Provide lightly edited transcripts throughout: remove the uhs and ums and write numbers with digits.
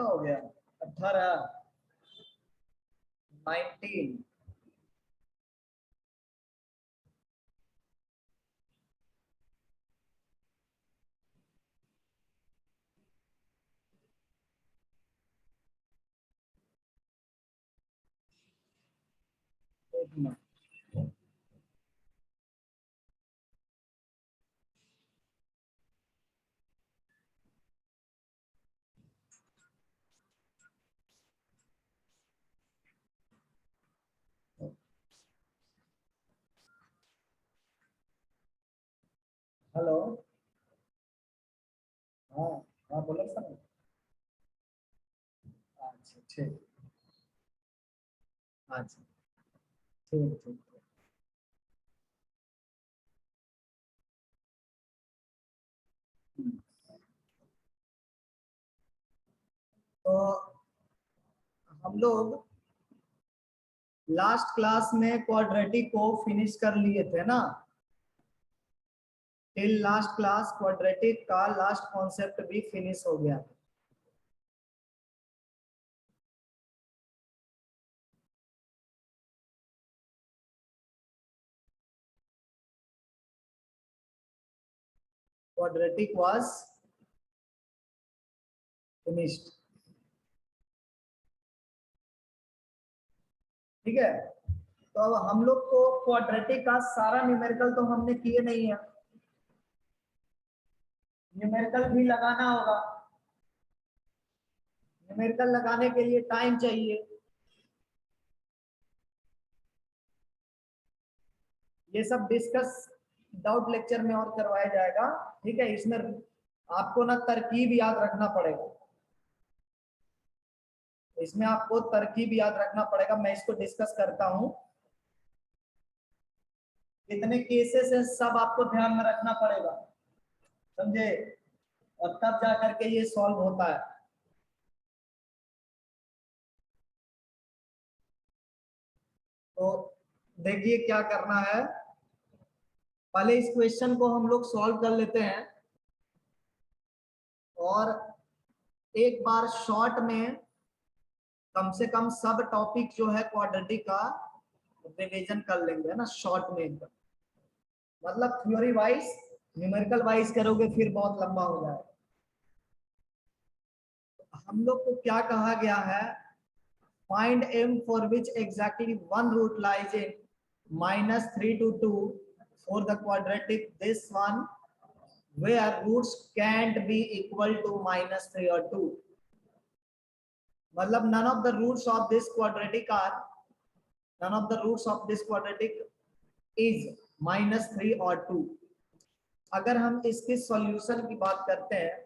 कितना हो गया? 18, 19, हेलो। हाँ हाँ बोलो सर। अच्छा ठीक। अच्छा ठीक ठीक। तो हम लोग लास्ट क्लास में क्वाड्रेटिक को फिनिश कर लिए थे ना। टिल लास्ट क्लास क्वाड्रेटिक का लास्ट कॉन्सेप्ट भी फिनिश हो गया। Quadratic was finished. ठीक है। तो अब हम लोग को क्वाड्रेटिक का सारा न्यूमेरिकल तो हमने किए नहीं है, न्यूमेरिकल भी लगाना होगा। न्यूमेरिकल लगाने के लिए टाइम चाहिए। ये सब डिस्कस डाउट लेक्चर में और करवाया जाएगा। ठीक है। इसमें आपको ना तरकीब याद रखना पड़ेगा, इसमें आपको तरकीब याद रखना पड़ेगा। मैं इसको डिस्कस करता हूं, कितने केसेस है सब आपको ध्यान में रखना पड़ेगा, समझे? और तब जा करके ये सॉल्व होता है। तो देखिए क्या करना है, पहले इस क्वेश्चन को हम लोग सॉल्व कर लेते हैं और एक बार शॉर्ट में कम से कम सब टॉपिक जो है क्वाड्रेटिक का रिवीजन कर लेंगे, है ना, शॉर्ट में एकदम। मतलब थ्योरी वाइज, न्यूमेरिकल वाइज करोगे फिर बहुत लंबा हो जाएगा। हम लोग को क्या कहा गया है, find m for which exactly one root lies in -3 to 2 for the quadratic this one where roots can't be equal to -3 or 2। मतलब none of the roots of this quadratic are, none of the roots of this quadratic is -3 or 2। अगर हम इसके solution की बात करते हैं,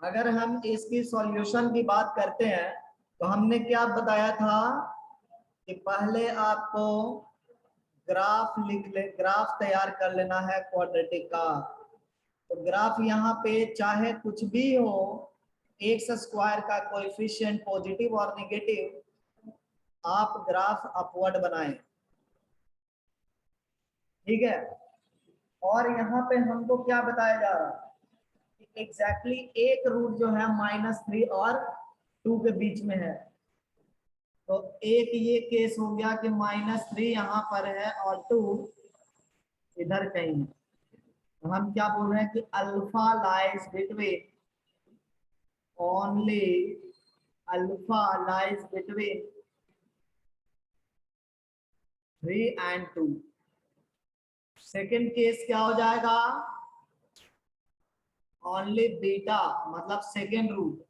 अगर हम इसकी सॉल्यूशन की बात करते हैं तो हमने क्या बताया था कि पहले आपको ग्राफ लिख ले, ग्राफ तैयार कर लेना है क्वाड्रेटिक का। तो ग्राफ यहाँ पे चाहे कुछ भी हो, एक्स स्क्वायर का कोएफिशिएंट पॉजिटिव और नेगेटिव, आप ग्राफ अपवर्ड बनाएं। ठीक है। और यहाँ पे हमको क्या बताया जा रहा है कि एग्जैक्टली एक रूट जो है -3 और 2 के बीच में है। तो एक ये केस हो गया कि -3 यहाँ पर है और 2 इधर कहीं है। तो हम क्या बोल रहे हैं कि alpha lies between, only alpha lies between 3 and 2। Second case क्या हो जाएगा, ओनली बीटा, मतलब second root,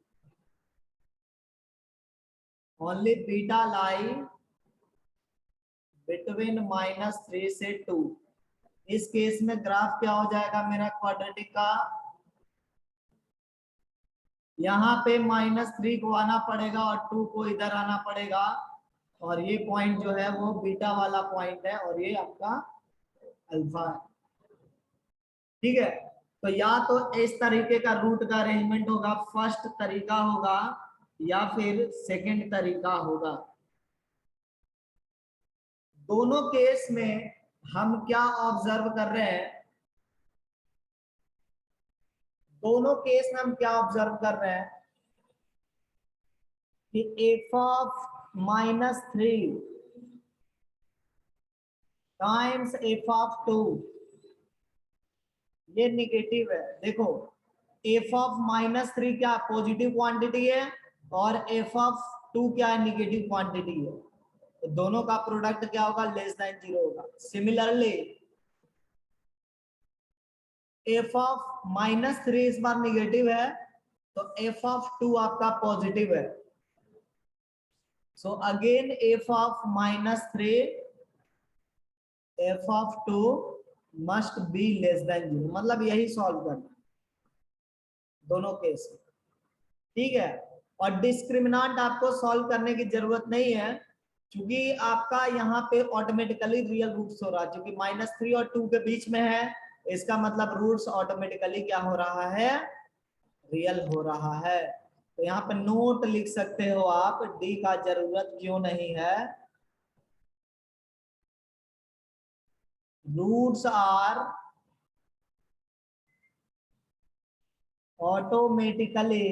only beta lie between -3 से 2। इस केस में ग्राफ क्या हो जाएगा मेरा क्वाड्रेटिक का, यहाँ पे -3 को आना पड़ेगा और 2 को इधर आना पड़ेगा, और ये पॉइंट जो है वो बीटा वाला पॉइंट है और ये आपका अल्फा है। ठीक है। तो या तो इस तरीके का रूट का अरेंजमेंट होगा, फर्स्ट तरीका होगा या फिर सेकंड तरीका होगा। दोनों केस में हम क्या ऑब्जर्व कर रहे हैं, दोनों केस में हम क्या ऑब्जर्व कर रहे हैं कि F of -3 times F of 2 ये निगेटिव है। देखो एफ ऑफ -3 क्या पॉजिटिव क्वांटिटी है और एफ ऑफ 2 क्या है, निगेटिव क्वांटिटी है। तो दोनों का प्रोडक्ट क्या होगा, लेस देन 0 होगा। सिमिलरली एफ ऑफ -3 इस बार निगेटिव है तो एफ ऑफ 2 आपका पॉजिटिव है। So again F of -3 F of 2 must be less than 0, मतलब यही सॉल्व करना दोनों केस में, ठीक है। और डिस्क्रिमिनांट आपको सॉल्व करने की जरूरत नहीं है क्योंकि आपका यहाँ पे ऑटोमेटिकली रियल रूट्स हो रहा है, क्योंकि -3 और 2 के बीच में है, इसका मतलब रूट्स ऑटोमेटिकली क्या हो रहा है, रियल हो रहा है। तो यहाँ पे नोट लिख सकते हो आप, डी का जरूरत क्यों नहीं है, roots are automatically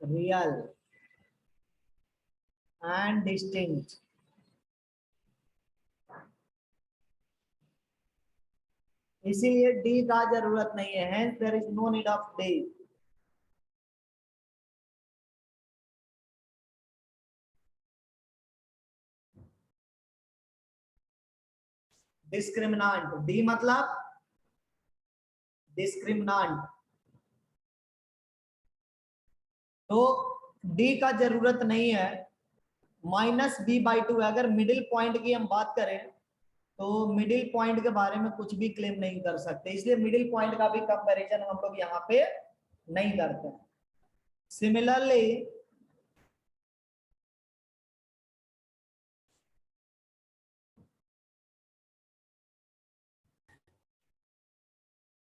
real and distinct. इसीलिए डी का जरूरत नहीं है, hence there is no need of D। Discriminant, D मतलब डिस्क्रिमिनांट, तो डी का जरूरत नहीं है। -b/2 अगर मिडिल पॉइंट की हम बात करें तो मिडिल पॉइंट के बारे में कुछ भी क्लेम नहीं कर सकते, इसलिए मिडिल पॉइंट का भी कंपैरिजन हम लोग यहाँ पे नहीं करते। Similarly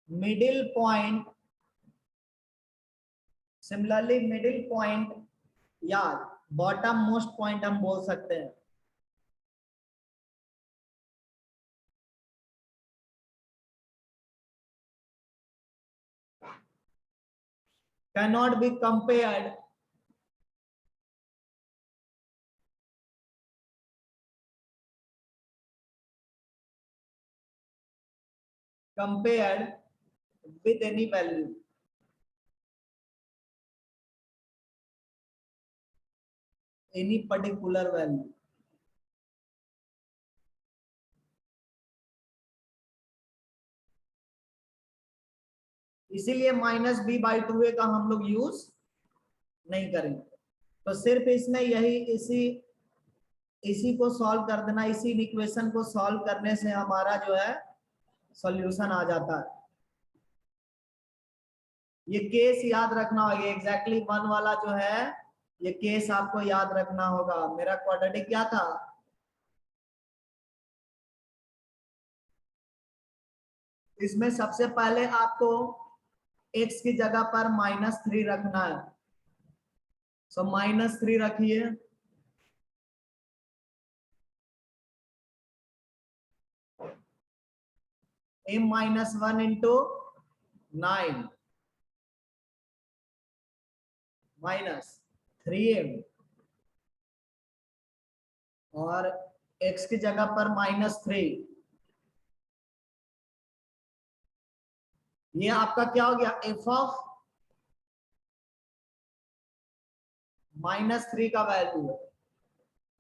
middle point, middle point या बॉटम मोस्ट पॉइंट हम बोल सकते हैं। cannot be compared with any value, any particular value। इसीलिए -b/2 का हम लोग यूज नहीं करेंगे। तो सिर्फ इसमें यही इसी को सॉल्व कर देना, इसी इक्वेशन को सॉल्व करने से हमारा जो है सॉल्यूशन आ जाता है। ये केस याद रखना होगा, एग्जैक्टली 1 वाला जो है ये केस आपको याद रखना होगा। मेरा क्वाड्रेटिक क्या था, इसमें सबसे पहले आपको x की जगह पर -3 रखना है। सो -3 रखिए, m-1 इंटू 9 -3m और x की जगह पर -3, ये आपका क्या हो गया, f ऑफ -3 का वैल्यू है,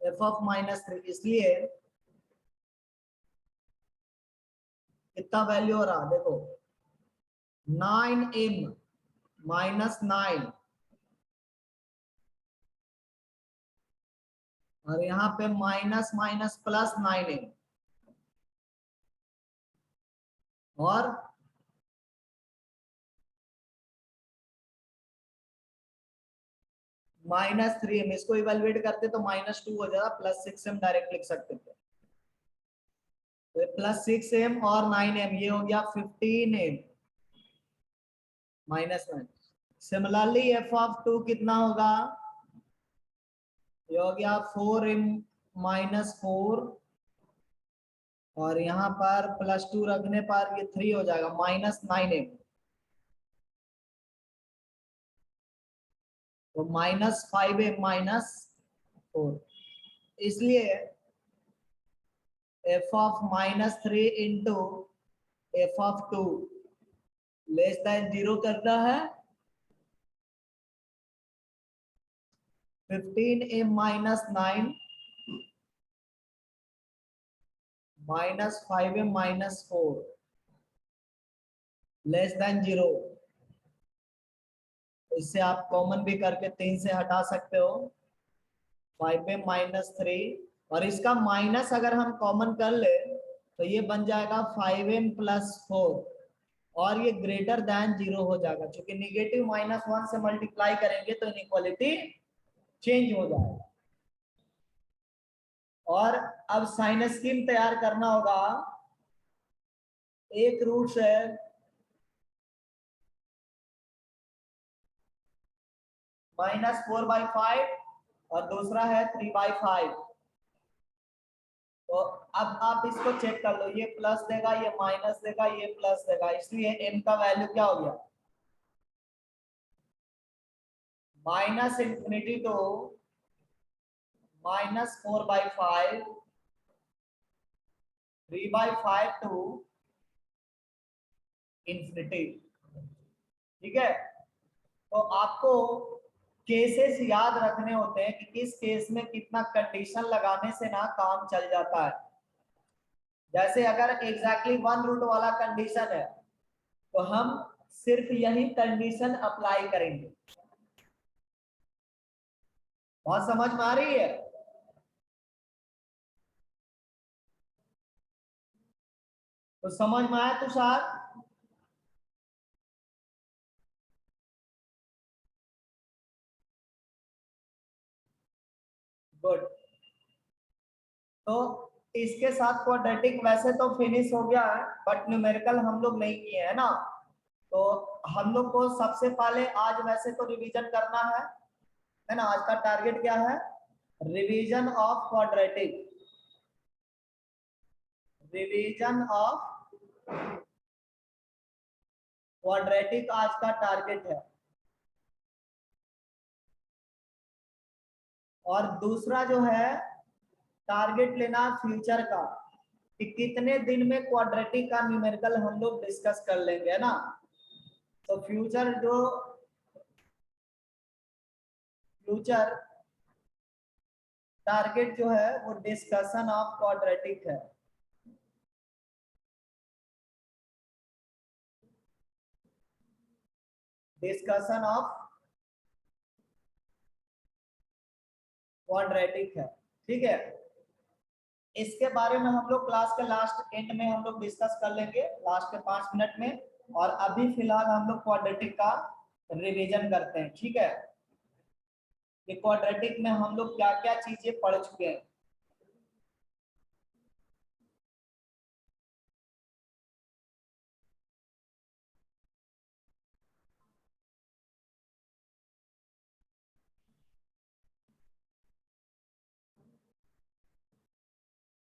f ऑफ -3। इसलिए कितना वैल्यू हो रहा देखो, 9m -9 और यहाँ पे माइनस माइनस +9m और -3m, इसको इवेलुएट करते तो -2 हो जाएगा, +6m डायरेक्ट लिख सकते थे। तो +6m और 9m ये हो गया 15m -9। सिमिलरली एफ ऑफ 2 कितना होगा, ये हो गया 4m-4 और यहाँ पर +2 रखने पर ये 3 हो जाएगा -9m, तो -5m-4, इसलिए f of -3 into f of 2 less than 0 करना है, 15m-9 -5m-4 लेस देन 0। इससे आप कॉमन भी करके 3 से हटा सकते हो, 5m-3, और इसका माइनस अगर हम कॉमन कर ले तो ये बन जाएगा 5m+4 और ये ग्रेटर देन 0 हो जाएगा, क्योंकि निगेटिव -1 से मल्टीप्लाई करेंगे तो इनइक्वालिटी चेंज हो जाएगा। और अब साइन स्कीम तैयार करना होगा, एक रूट है -4/5 और दूसरा है 3/5, तो अब आप इसको चेक कर लो, ये प्लस देगा, ये माइनस देगा, ये प्लस देगा, इसलिए m का वैल्यू क्या हो गया, -∞ to -4/5, 3/5 to ∞। ठीक है, तो आपको केसेस याद रखने होते हैं कि किस केस में कितना कंडीशन लगाने से ना काम चल जाता है। जैसे अगर एग्जैक्टली 1 रूट वाला कंडीशन है तो हम सिर्फ यही कंडीशन अप्लाई करेंगे। बहुत समझ में आ रही है? तो समझ में आया तुषार? गुड। तो इसके साथ क्वाड्रेटिक वैसे तो फिनिश हो गया है, बट न्यूमेरिकल हम लोग नहीं किए हैं ना, तो हम लोग को सबसे पहले आज वैसे तो रिवीजन करना है ना। आज का टारगेट क्या है, revision of quadratic, revision of quadratic आज का टारगेट है। और दूसरा जो है टारगेट लेना फ्यूचर का, कि कितने दिन में क्वाड्रेटिक का न्यूमेरिकल हम लोग डिस्कस कर लेंगे, है ना। तो फ्यूचर टारगेट जो है वो डिस्कशन ऑफ क्वाड्रेटिक है। डिस्कशन ऑफ क्वाड्रेटिक है, ठीक है। इसके बारे में हम लोग क्लास के लास्ट एंड में हम लोग डिस्कस कर लेंगे, लास्ट के 5 मिनट में। और अभी फिलहाल हम लोग क्वाड्रेटिक का रिवीजन करते हैं, ठीक है। कि क्वाड्रेटिक में हम लोग क्या क्या चीजें पढ़ चुके हैं।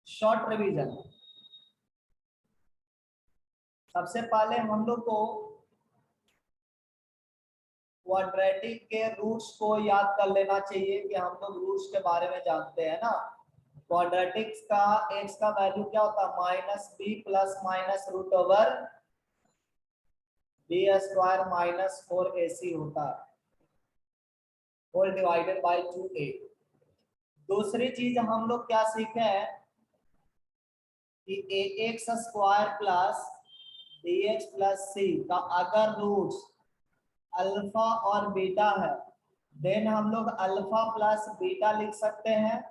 शॉर्ट रिवीजन, सबसे पहले हम लोग को क्वाड्रेटिक के रूट्स को याद कर लेना चाहिए, कि हम लोग रूट्स के बारे में जानते हैं ना। क्वाड्रेटिक्स का x का वैल्यू क्या होता है, -b ± √b² -4ac होता है, होल डिवाइडेड बाय 2a। दूसरी चीज हम लोग क्या सीखे हैं कि ax² + bx + c का अगर रूट्स अल्फा और बीटा है, देन हम लोग अल्फा प्लस बीटा लिख सकते हैं,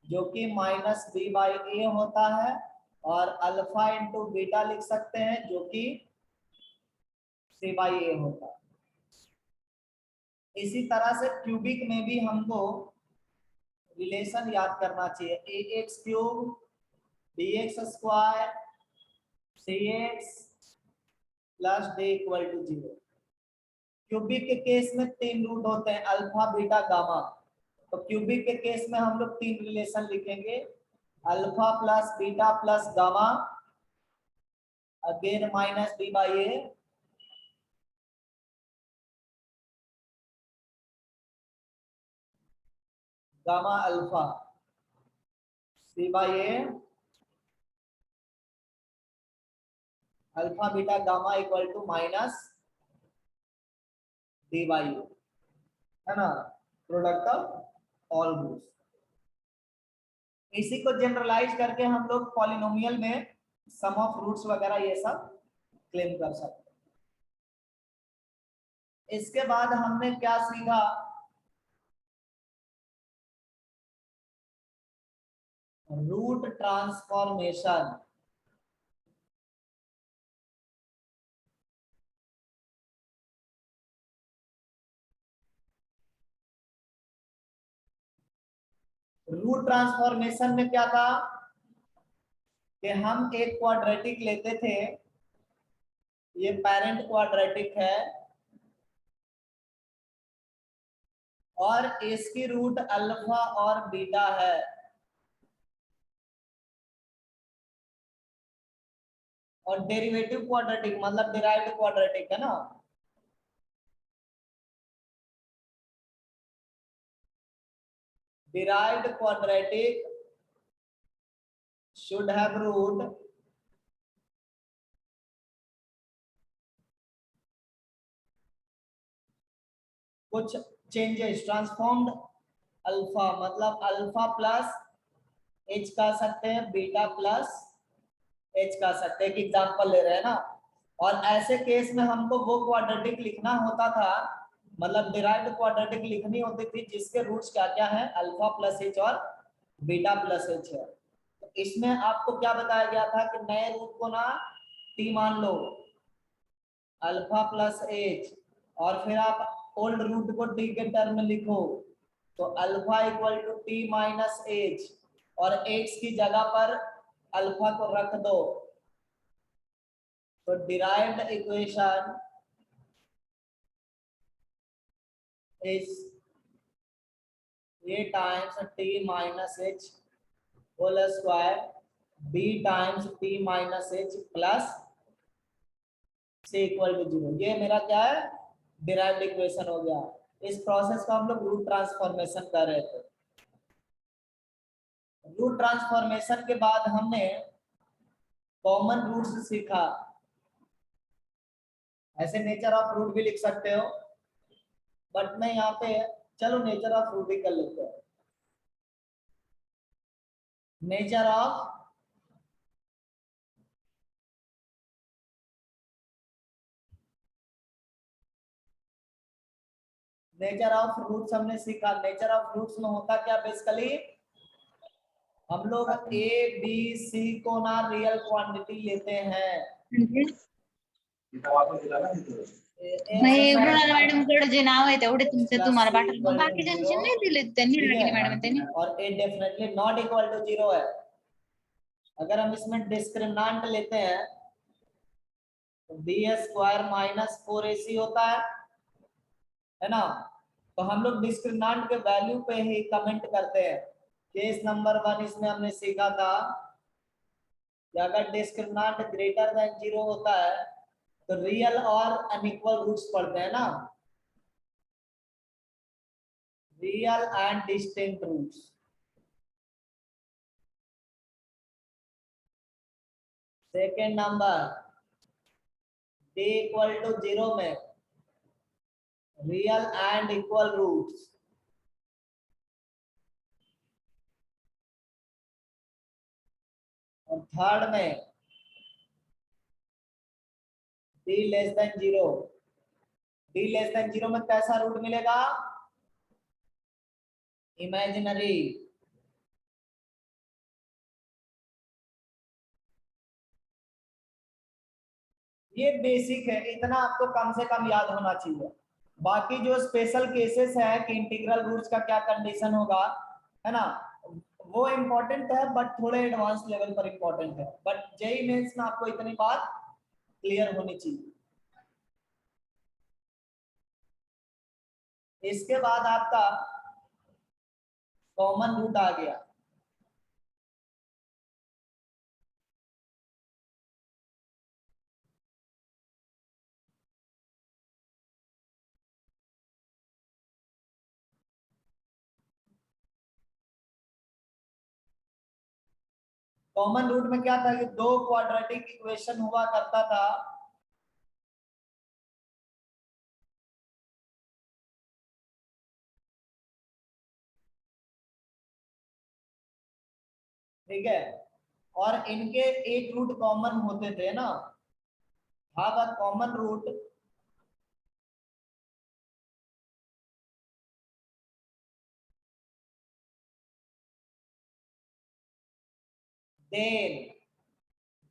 जो कि -b/a होता है, और अल्फा इंटू बीटा लिख सकते हैं, जो कि c/a होता है। इसी तरह से क्यूबिक में भी हमको रिलेशन याद करना चाहिए, ax³ bx² cx + d = 0। Cubic के केस में 3 रूट होते हैं, अल्फा बीटा गामा। तो क्यूबिक के केस में हम लोग 3 रिलेशन लिखेंगे, alpha plus beta plus gamma, again minus B by A, gamma alpha C by A, alpha beta gamma equal to minus D by A, है ना, प्रोडक्ट ऑफ ऑल रूट्स। इसी को generalise करके हम लोग पॉलिनोमियल में सम of roots वगैरह ये सब क्लेम कर सकते हैं। इसके बाद हमने क्या सीखा, रूट ट्रांसफॉर्मेशन। रूट ट्रांसफॉर्मेशन में क्या था कि हम एक क्वाड्रेटिक लेते थे, ये पेरेंट क्वाड्रेटिक है और इसकी रूट अल्फा और बीटा है, और डेरिवेटिव क्वाड्रेटिक मतलब डिराइव्ड क्वाड्रेटिक है ना, derived quadratic should have root कुछ चेंजेस, ट्रांसफॉर्म्ड अल्फा मतलब अल्फा प्लस एच कह सकते हैं, बीटा प्लस एच कह सकते हैं, एक एग्जांपल ले रहे हैं ना। और ऐसे केस में हमको वो क्वाड्रेटिक लिखना होता था, मतलब डिराइव्ड क्वाड्रेटिक लिखनी होती थी जिसके रूट्स क्या क्या है, अल्फा प्लस एच और बीटा प्लस एच है। तो इसमें आपको क्या बताया गया था कि नए रूट को ना टी मान लो, अल्फा प्लस एच, और फिर आप ओल्ड रूट को टी के टर्म में लिखो, तो alpha equal to T minus H, और एक्स की जगह पर अल्फा को रख दो, तो derived equation is A times T minus H whole square B times T minus H plus C equal to 0। ये मेरा क्या है, डिराइव्ड इक्वेशन हो गया। इस प्रोसेस को हम लोग रूट ट्रांसफॉर्मेशन कर रहे थे। रूट ट्रांसफॉर्मेशन के बाद हमने कॉमन रूट्स सीखा, ऐसे नेचर ऑफ रूट भी लिख सकते हो, बट मैं यहाँ पे चलो नेचर ऑफ रूट ही कर लेते हैं। नेचर ऑफ रूट्स हमने सीखा। नेचर ऑफ रूट्स में होता क्या, बेसिकली हम लोग ए बी सी को ना रियल क्वांटिटी लेते हैं। नाही मॅडम कडे जे नाव आहे तेवढे तुमचे तुम्हाला पाठवले, मग बाकीच्यांचे नाही दिले त्यांनी, रागिनी मॅडम त्यांनी। और ए डेफिनेटली नॉट इक्वल टू 0 है। अगर हम इसमें डिस्क्रिमिनेंट लेते हैं तो बी स्क्वायर माइनस 4ac होता है ना। तो हम लोग डिस्क्रिमिनेंट के वैल्यू पे ही कमेंट करते हैं। केस नंबर 1 इसमें हमने सीखा था कि अगर डिस्क्रिमिनेंट ग्रेटर देन 0 होता है तो रियल और अनइक्वल रूट्स पढ़ते हैं ना, real and distinct roots. Second number d equal to 0 में रियल एंड इक्वल रूट्स। और थर्ड में d less than 0, d less than 0 में कैसा रूट मिलेगा, इमेजिनरी। ये बेसिक है, इतना आपको कम से कम याद होना चाहिए। बाकी जो स्पेशल केसेस है कि इंटीग्रल रूट्स का क्या कंडीशन होगा, है ना, वो इम्पोर्टेंट है बट थोड़े एडवांस लेवल पर इम्पोर्टेंट है। बट जेईई मेंस में आपको इतनी बात क्लियर होनी चाहिए। इसके बाद आपका कॉमन रूट आ गया। कॉमन रूट में क्या था कि दो क्वाड्रेटिक इक्वेशन हुआ करता था। ठीक है, और इनके एक रूट कॉमन होते थे ना, have a common root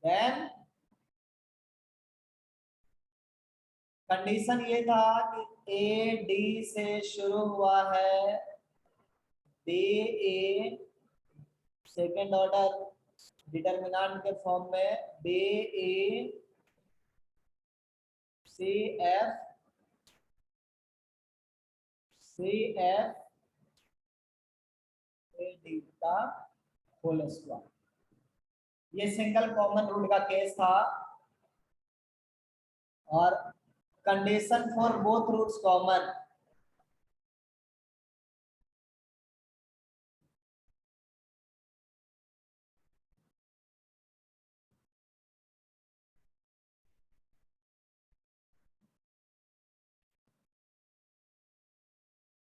then condition ये था कि ए डी से शुरू हुआ है, B A second order determinant के फॉर्म में, B A C F A D का होल स्क्वायर। ये सिंगल कॉमन रूट का केस था, और condition for both roots common.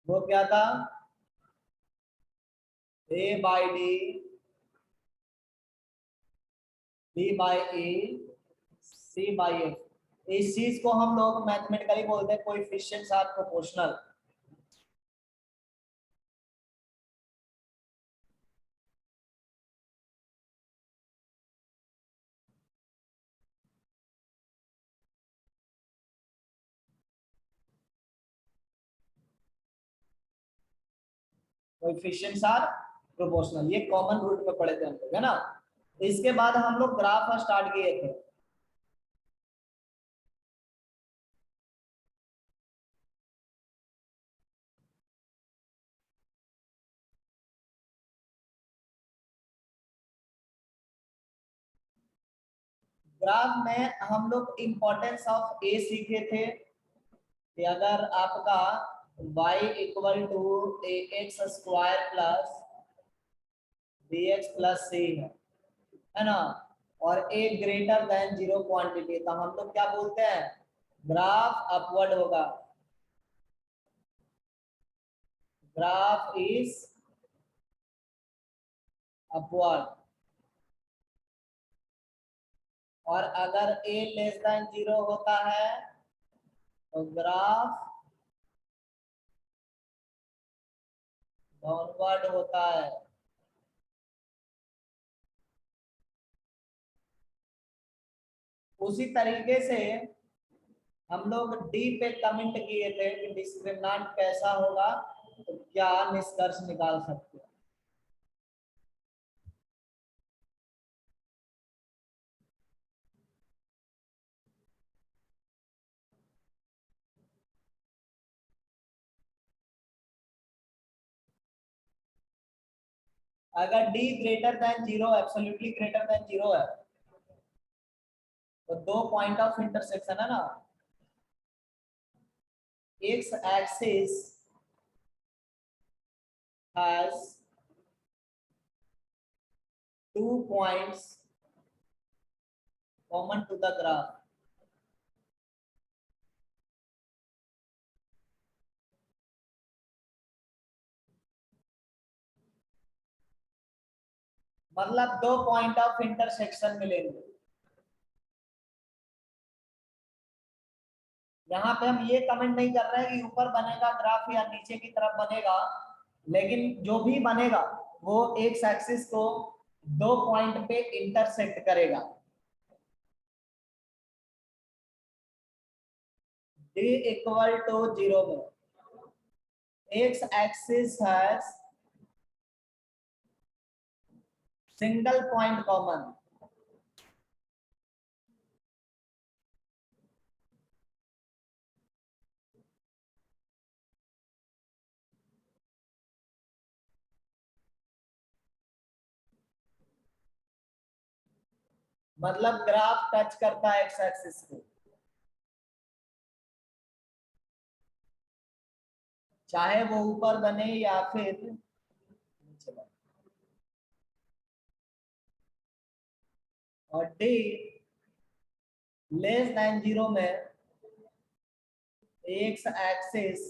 वो क्या था, A by D, B by A, C by F. इस चीज को हम लोग मैथमेटिकली बोलते हैं coefficients are proportional. Coefficients are proportional, ये कॉमन रूट में पढ़े थे हम लोग, है ना। इसके बाद हम लोग ग्राफ स्टार्ट किए थे। ग्राफ में हम लोग इंपॉर्टेंस ऑफ ए सीखे थे कि अगर आपका y equal to A X square plus B X plus C है ना, और ए ग्रेटर देन 0 क्वांटिटी, तो हम लोग क्या बोलते हैं, ग्राफ अपवर्ड होगा, ग्राफ इज अपवर्ड। और अगर a लेस देन 0 होता है तो ग्राफ डाउनवर्ड होता है। उसी तरीके से हम लोग डी पे कमेंट किए थे कि डिस्क्रिमिनेंट कैसा होगा, तो क्या निष्कर्ष निकाल सकते हैं। अगर D greater than 0, absolutely greater than 0 है, तो दो पॉइंट ऑफ इंटरसेक्शन है ना, x axis has 2 points common to the graph। मतलब दो पॉइंट ऑफ इंटरसेक्शन मिलेंगे। यहाँ पे हम ये कमेंट नहीं कर रहे हैं कि ऊपर बनेगा ग्राफ या नीचे की तरफ बनेगा, लेकिन जो भी बनेगा वो एक्स एक्सिस को दो पॉइंट पे इंटरसेक्ट करेगा। d इक्वल टू 0 में X axis has single point common, मतलब ग्राफ टच करता है एक्स एक्सिस को, चाहे वो ऊपर बने या फिर नीचे बने। और डी लेस देन 0 में X axis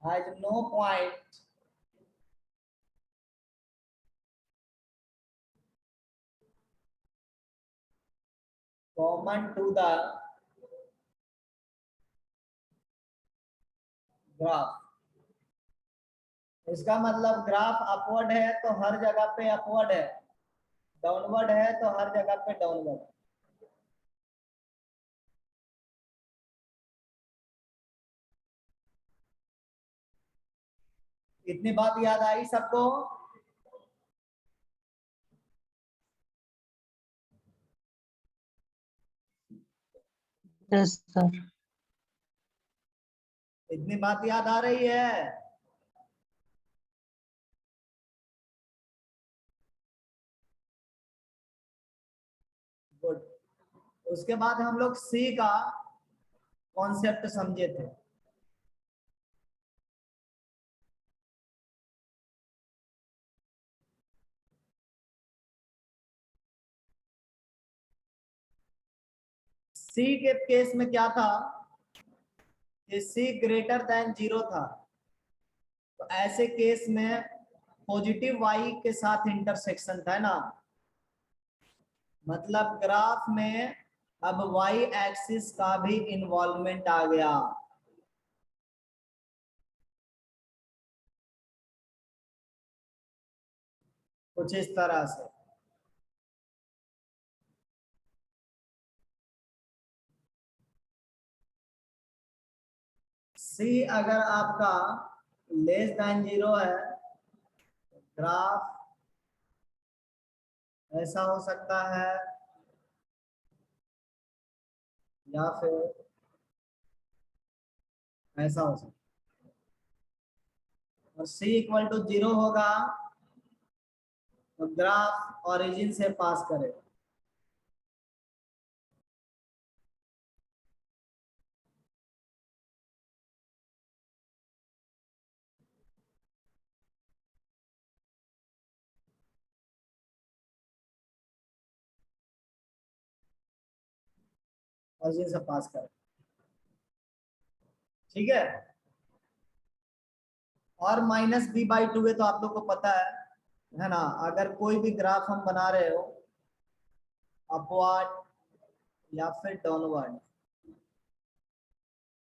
has no point common to the graph. इसका मतलब ग्राफ अपवर्ड है तो हर जगह पे अपवर्ड है, डाउनवर्ड है तो हर जगह पे डाउनवर्ड। इतनी बात याद आई सबको? Yes sir. इतनी बात याद आ रही है? गुड। उसके बाद हम लोग सी का कॉन्सेप्ट समझे थे। सी के केस में क्या था कि सी ग्रेटर देन 0 था, तो ऐसे केस में पॉजिटिव वाई के साथ इंटरसेक्शन था ना, मतलब ग्राफ में अब वाई एक्सिस का भी इन्वॉल्वमेंट आ गया। कुछ इस तरह से। सी अगर आपका लेस देन 0 है, ग्राफ ऐसा हो सकता है या फिर ऐसा हो सकता है। और सी इक्वल टू 0 होगा तो ग्राफ ओरिजिन से पास करेगा। ओरिजिन से पास करेगा, ठीक है। और माइनस बी बाई टू है तो आप लोग को पता है ना, अगर कोई भी ग्राफ हम बना रहे हो अपवर्ड या फिर डाउनवर्ड,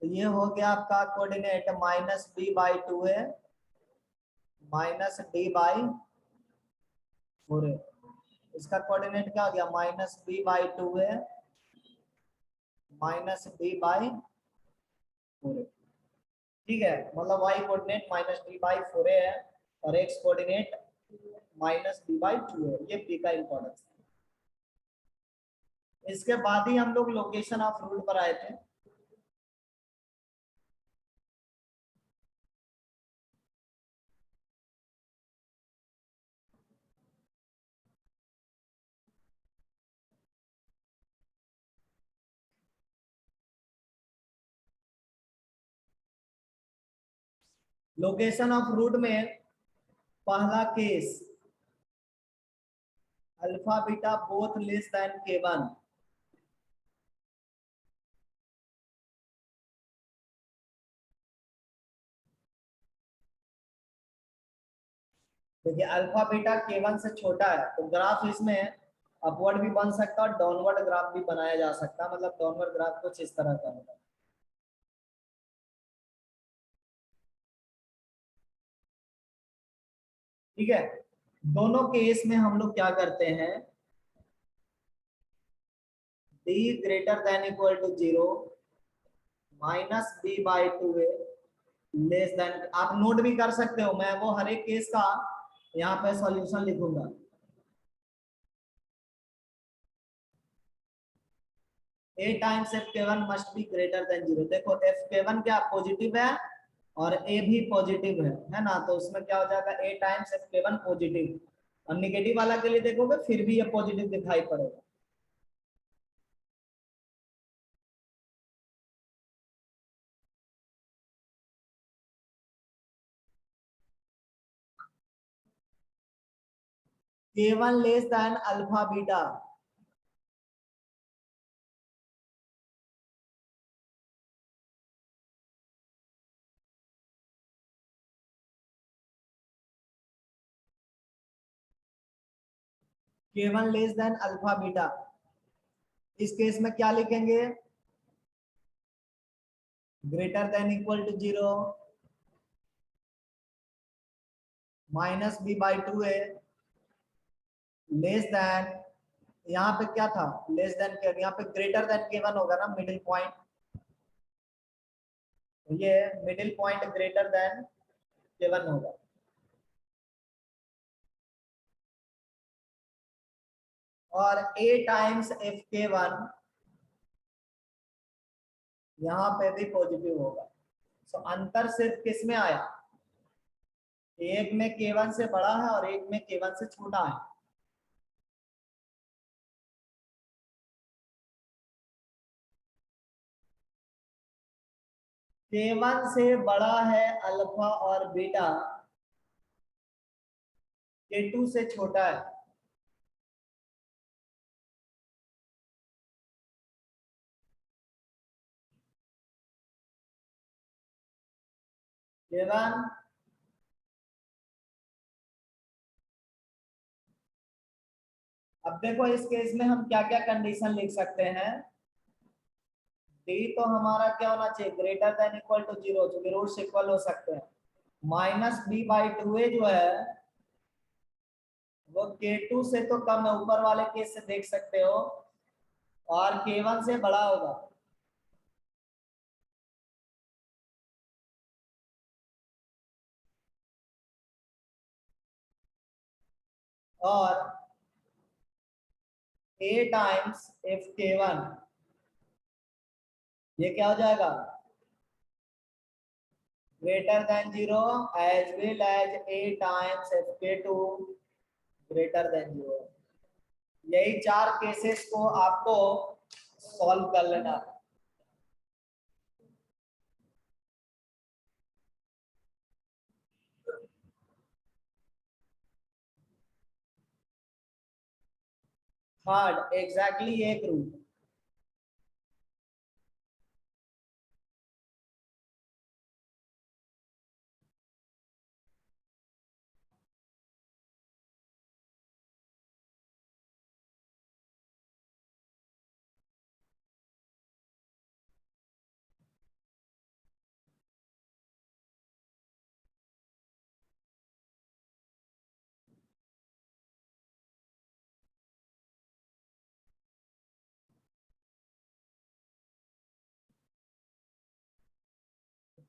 तो ये हो गया आपका coordinate minus B by two है माइनस डी बाई फोर है। इसका कोऑर्डिनेट क्या हो गया, माइनस बी बाई टू है माइनस डी बाई फोर है, ठीक है। मतलब Y coordinate minus D by four है और X coordinate minus D by two है। ये पी का इंपॉर्टेंस है। इसके बाद ही हम लोग लोकेशन ऑफ रूट पर आए थे। लोकेशन ऑफ रूट में पहला case alpha beta both less than k1। देखिए अल्फा बीटा k1 से छोटा है तो ग्राफ इसमें अपवर्ड भी बन सकता है और डाउनवर्ड ग्राफ भी बनाया जा सकता है। मतलब डाउनवर्ड ग्राफ कुछ इस तरह का होगा, ठीक है। दोनों केस में हम लोग क्या करते हैं, d greater than equal to 0 minus B by two है लेस देन। आप नोट भी कर सकते हो, मैं वो हर एक केस का यहाँ पे सॉल्यूशन लिखूंगा। a टाइम्स एफ के one must be greater than 0। देखो एफ के वन क्या पॉजिटिव है और a भी पॉजिटिव है ना, तो उसमें क्या हो जाएगा a टाइम्स एफ के वन पॉजिटिव और निगेटिव वाला के लिए देखोगे फिर भी ये पॉजिटिव दिखाई पड़ेगा। K1 less than alpha beta, K1 less than alpha beta, इस केस में क्या लिखेंगे? Greater than equal to 0, minus B by 2 है, लेस देन, यहाँ पे क्या था? लेस देन के, यहाँ पे ग्रेटर देन K1 होगा ना, मिडिल पॉइंट, ये middle point greater than K1 होगा। और A टाइम्स एफ K1 यहाँ पे भी पॉजिटिव होगा। सो अंतर सिर्फ किस में आया? एक में K1 से बड़ा है और एक में K1 से छोटा है। K1 से बड़ा है अल्फा और बीटा, K2 से छोटा है। K1 अब देखो इस केस में हम क्या क्या कंडीशन लिख सकते हैं। डी तो हमारा क्या होना चाहिए? ग्रेटर देन इक्वल टू 0, जो कि रूट्स इक्वल हो सकते हैं। माइनस बी बाई 2 जो है वो K2 से तो कम है, ऊपर वाले केस से देख सकते हो, और K1 से बड़ा होगा। और A टाइम्स एफ K1 ये क्या हो जाएगा? Greater than 0 as well as A times F K2 greater than 0। यही 4 केसेस को आपको सॉल्व कर लेना। थर्ड एग्जैक्टली एक रूट।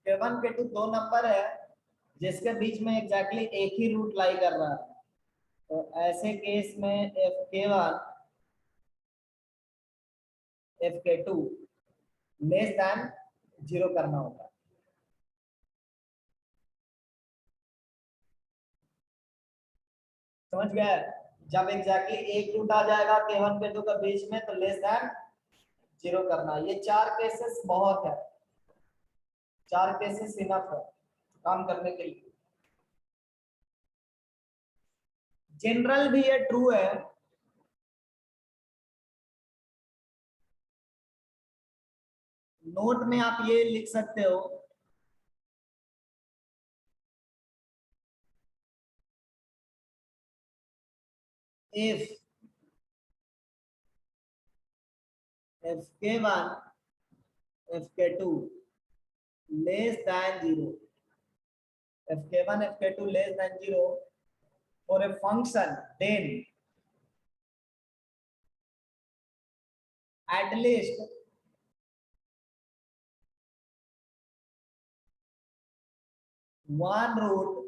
K1 K2 दो नंबर है जिसके बीच में एग्जैक्टली एक ही रूट लाई कर रहा है, तो ऐसे केस में F K1 F K2 less than 0 करना होगा। समझ गया? जब एग्जैक्टली एक रूट आ जाएगा K1 K2 के बीच में तो लेस देन 0 करना। ये 4 केसेस बहुत है, 4 केसेस इनफ है काम करने के लिए। जनरल भी ये ट्रू है। नोट में आप ये लिख सकते हो, if F K1 F K2 less than 0, F K1 F K2 less than 0 for A function, then at least one root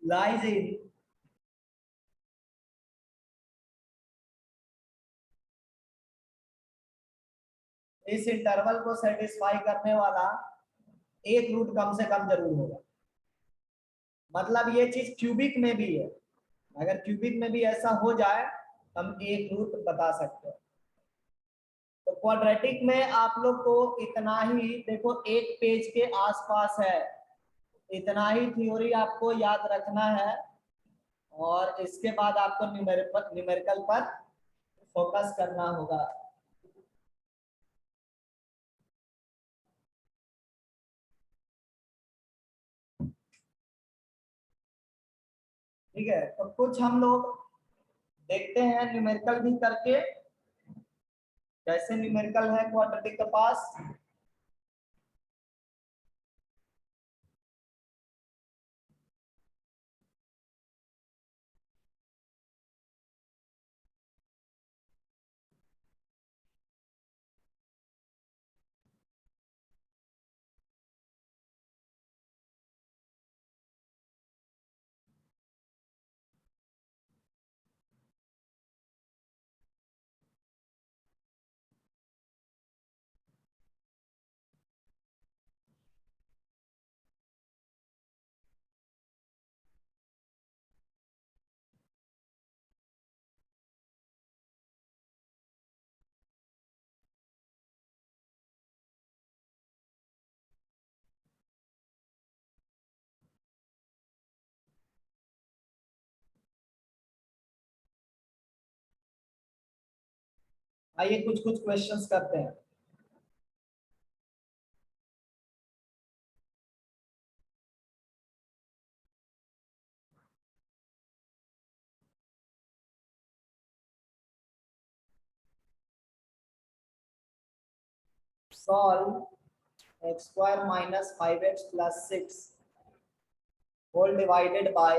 lies in इस इंटरवल को सेटिस्फाई करने वाला एक रूट कम से कम जरूर होगा। मतलब ये चीज क्यूबिक में भी है, अगर क्यूबिक में भी ऐसा हो जाए हम एक रूट बता सकते हैं। तो क्वाड्रेटिक में आप लोग को इतना ही, देखो एक पेज के आसपास है, इतना ही थ्योरी आपको याद रखना है और इसके बाद आपको न्यूमेरिकल पर फोकस करना होगा। ठीक है, तो कुछ हम लोग देखते हैं न्यूमेरिकल भी करके, कैसे न्यूमेरिकल है क्वाड्रेटिक के पास। आइए कुछ कुछ क्वेश्चंस करते हैं। Solve X square minus 5x plus 6 whole divided by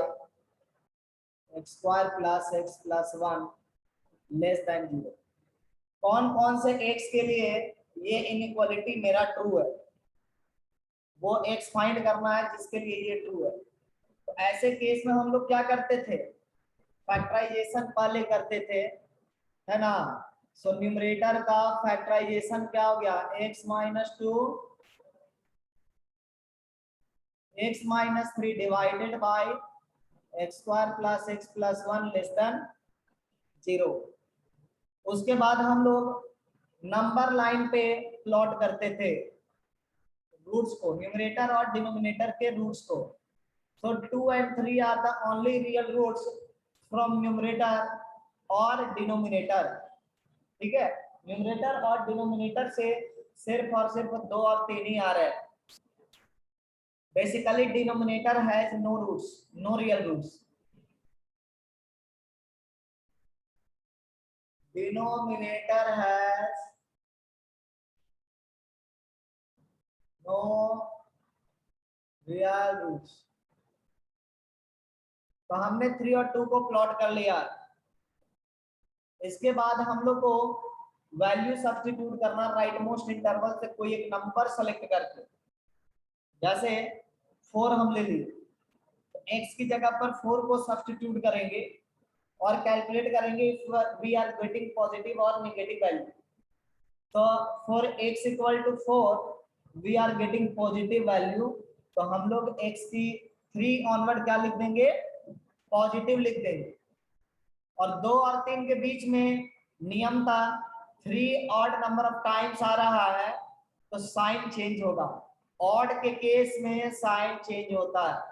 X square plus x plus 1 less than 0। कौन कौन से x के लिए ये इनइक्वालिटी मेरा ट्रू है, वो x फाइंड करना है जिसके लिए ये ट्रू है। तो ऐसे केस में हम लोग क्या करते थे, फैक्टराइजेशन पहले करते थे, है ना। सो न्यूमरेटर का फैक्टराइजेशन क्या हो गया, x minus 2 x minus 3 divided by X square plus x plus 1 less than 0। उसके बाद हम लोग नंबर लाइन पे प्लॉट करते थे रूट्स को, न्यूमरेटर और डिनोमिनेटर के रूट्स को। So 2 and 3 are the only real roots from numerator और denominator। ठीक है, न्यूमरेटर और डिनोमिनेटर से सिर्फ और सिर्फ 2 और 3 ही आ रहे हैं। Basically denominator has no roots, no real roots. Denominator has no real roots. तो हमने 3 और 2 को प्लॉट कर लिया। इसके बाद हम लोग को वैल्यू सब्स्टिट्यूट करना, राइट मोस्ट इंटरवल से कोई एक नंबर सेलेक्ट करके, जैसे 4 हम ले ली, तो x की जगह पर 4 को सब्स्टिट्यूट करेंगे और कैलकुलेट करेंगे if we are getting positive और नेगेटिव वैल्यू। तो for x equal to 4 we are getting positive value, तो हम लोग x की 3 ऑनवर्ड क्या लिख देंगे, पॉजिटिव लिख देंगे। और 2 और 3 के बीच में नियम था 3 ऑड नंबर ऑफ टाइम्स आ रहा है तो साइन चेंज होगा, ऑड के केस में साइन चेंज होता है।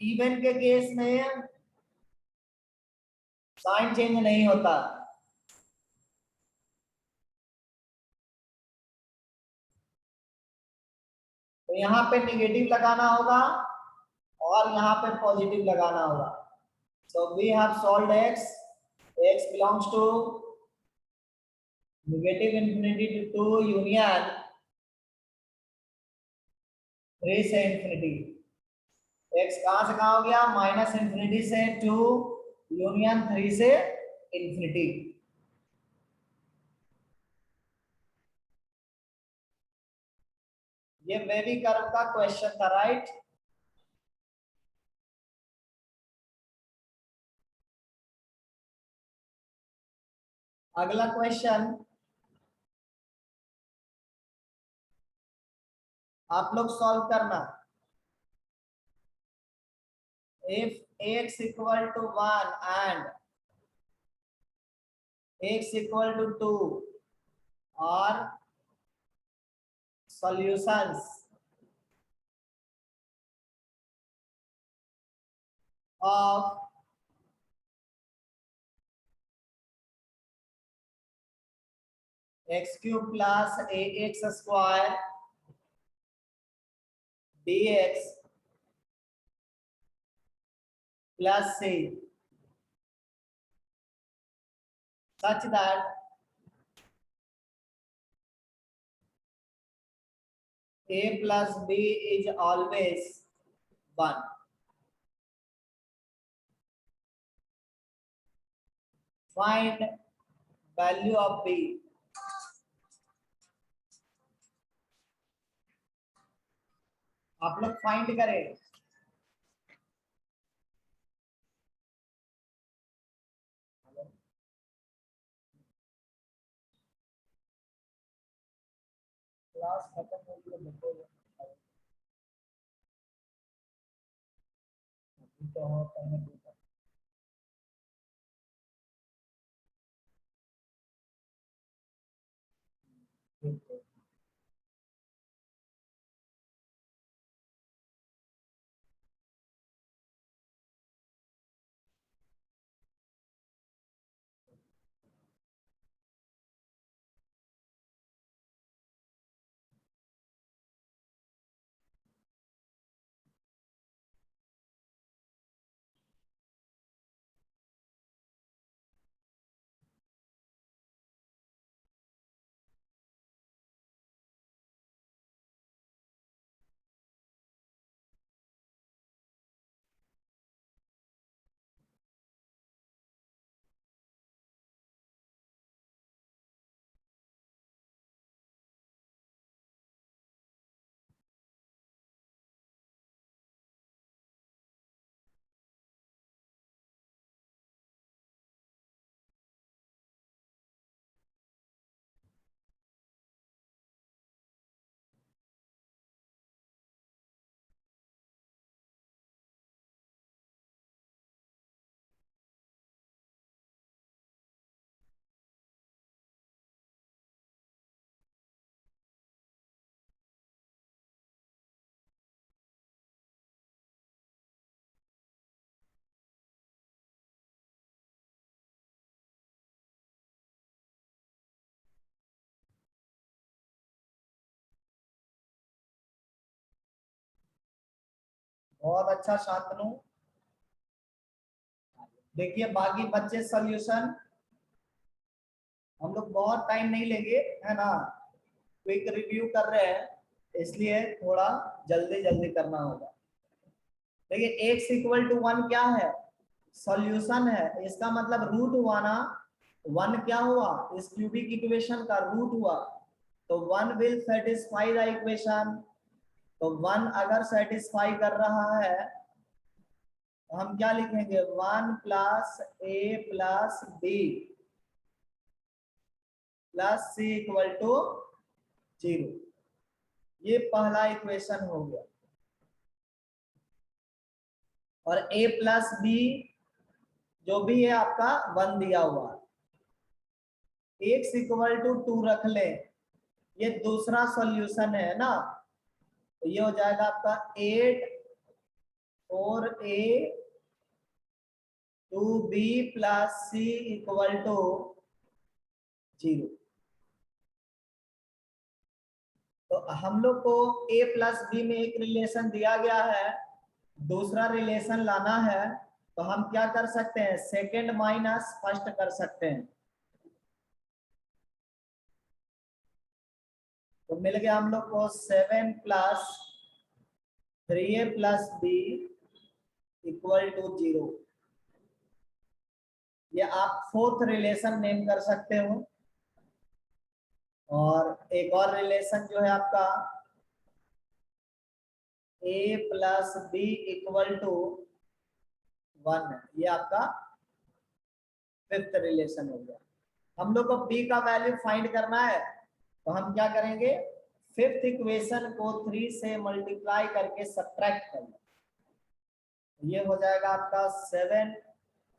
इवन के केस में साइन चेंज नहीं होता। तो यहाँ पे निगेटिव लगाना होगा और यहाँ पे पॉजिटिव लगाना होगा। So we have solved x, x belongs to negative infinity to union 3 से इंफिनिटी। x कहां से कहां हो गया, माइनस इंफिनिटी से टू यूनियन 3 से इंफिनिटी। ये वेवी कर्व का क्वेश्चन था, राइट। अगला क्वेश्चन आप लोग सॉल्व करना। If x equal to 1 and x equal to 2 और solutions of x cube plus ax square dx plus c such that a plus b is always 1. Find value of b. आप लोग find करें। Class खत्म हो गई है, तो होता है बहुत अच्छा शांतनु। देखिए बाकी बच्चे सॉल्यूशन हम लोग बहुत टाइम नहीं लेंगे, है ना, क्विक रिव्यू कर रहे हैं इसलिए थोड़ा जल्दी जल्दी करना होगा। देखिए x इक्वल टू 1 क्या है, सॉल्यूशन है, इसका मतलब रूट हुआ ना, 1 क्या हुआ, इस क्यूबिक इक्वेशन का रूट हुआ, तो 1 विल सेटिस्फाई द इक्वेशन। तो 1 अगर सेटिस्फाई कर रहा है तो हम क्या लिखेंगे, 1 plus A plus B plus C equal to 0। ये पहला इक्वेशन हो गया। और a प्लस बी जो भी है आपका 1 दिया हुआ, x इक्वल टू 2 रख ले, ये दूसरा सॉल्यूशन है ना, तो ये हो जाएगा आपका 8 4a 2b plus c equal to 0। तो हम लोग को a प्लस बी में एक रिलेशन दिया गया है, दूसरा रिलेशन लाना है, तो हम क्या कर सकते हैं, सेकेंड माइनस फर्स्ट कर सकते हैं। तो मिल गया हम लोग को 7 plus 3a plus B equal to 0। ये आप फोर्थ रिलेशन नेम कर सकते हो। और एक और रिलेशन जो है आपका a plus B equal to 1, ये आपका फिफ्थ रिलेशन हो गया। हम लोग को b का वैल्यू फाइंड करना है, तो हम क्या करेंगे, फिफ्थ इक्वेशन को 3 से मल्टीप्लाई करके सब्ट्रैक्ट करना। ये हो जाएगा आपका 7,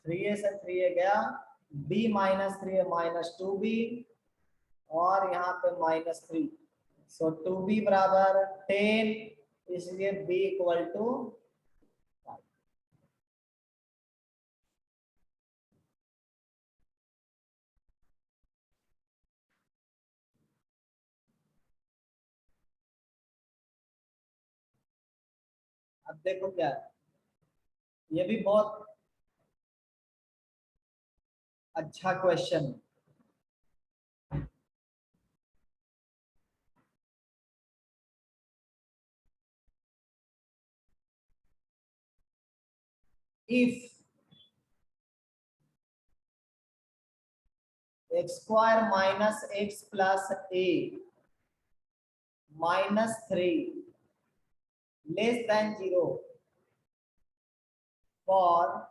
3a से 3a गया, b minus 3a minus 2b, और यहाँ पे -3, सो 2b बराबर 10, इसलिए b इक्वल टू 5। अब देखो क्या है, ये भी बहुत अच्छा क्वेश्चन है। if x square minus x plus a minus 3 less than 0 for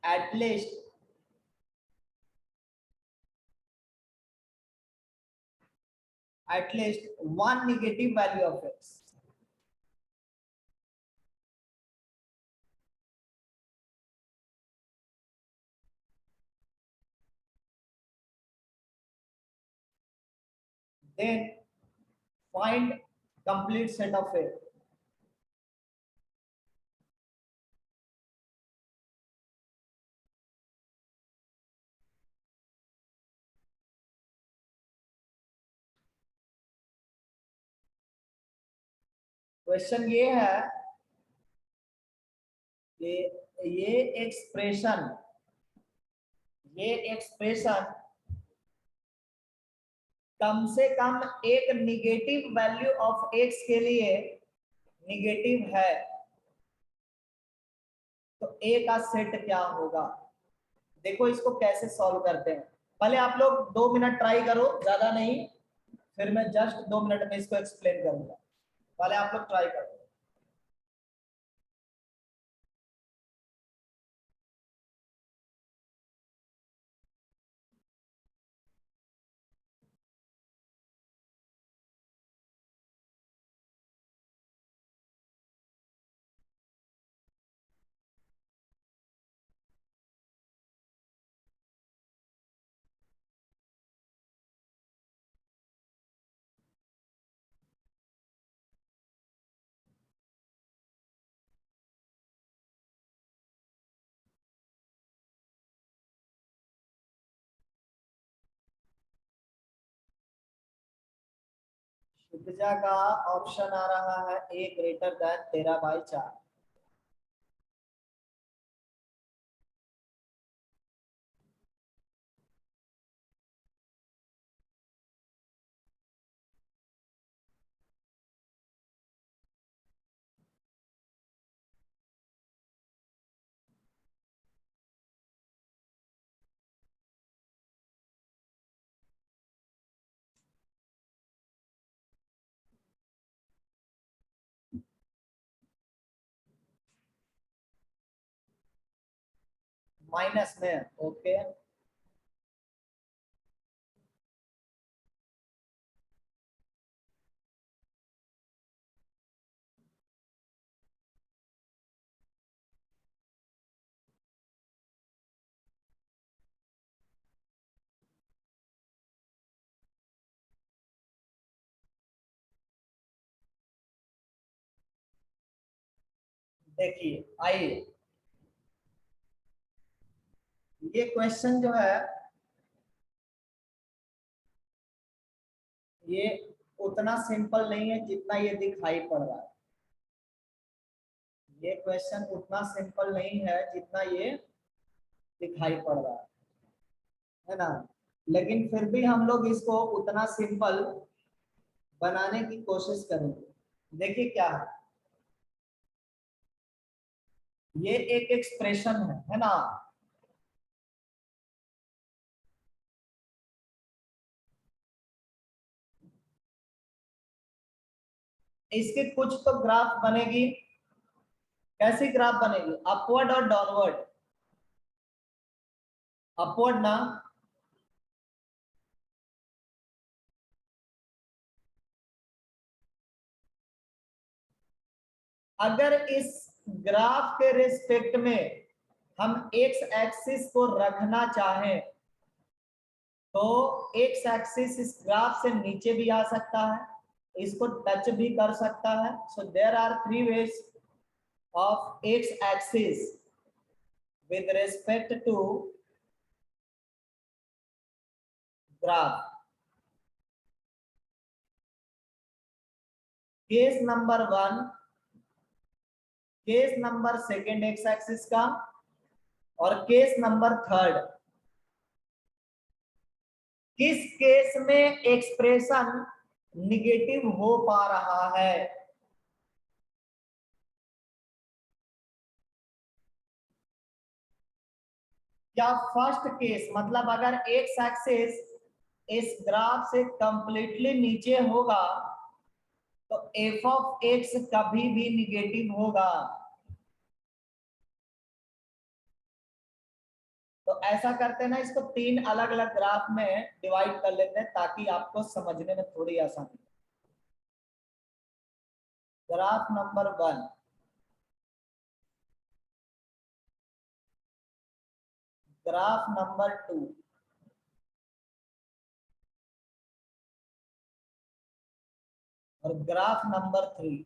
at least one negative value of x, then find complete set of a। Question ये है कि ये एक्सप्रेशन कम से कम एक निगेटिव वैल्यू ऑफ x के लिए negative है, तो a का सेट क्या होगा। देखो इसको कैसे सॉल्व करते हैं, पहले आप लोग 2 मिनट ट्राई करो, ज्यादा नहीं, फिर मैं जस्ट 2 मिनट में इसको एक्सप्लेन करूंगा। पहले आप लोग ट्राई करो। शुद्धजा का ऑप्शन आ रहा है a ग्रेटर देन 13/4। माइनस में, ओके। देखिए आइए, ये क्वेश्चन जो है ये उतना सिंपल नहीं है जितना ये दिखाई पड़ रहा है। ये क्वेश्चन उतना सिंपल नहीं है जितना ये दिखाई पड़ रहा है ना, लेकिन फिर भी हम लोग इसको उतना सिंपल बनाने की कोशिश करेंगे। देखिए क्या है, ये एक एक्सप्रेशन है ना, इसके कुछ तो ग्राफ बनेगी। कैसी ग्राफ बनेगी, अपवर्ड और डाउनवर्ड। अपवर्ड ना, अगर इस ग्राफ के रिस्पेक्ट में हम एक्स एक्सिस को रखना चाहें तो एक्स एक्सिस इस ग्राफ से नीचे भी आ सकता है, इसको टच भी कर सकता है। So there are 3 ways of X axis with respect to graph. Case number 1, case number 2 X axis का, और केस नंबर 3 किस केस में एक्सप्रेशन निगेटिव हो पा रहा है। क्या फर्स्ट केस मतलब अगर एक्स एक्सिस इस ग्राफ से कंप्लीटली नीचे होगा तो एफ ऑफ एक्स कभी भी निगेटिव होगा। तो ऐसा करते हैं ना, इसको 3 अलग अलग ग्राफ में डिवाइड कर लेते हैं ताकि आपको समझने में थोड़ी आसानी। ग्राफ नंबर 1, ग्राफ नंबर 2, और ग्राफ नंबर 3।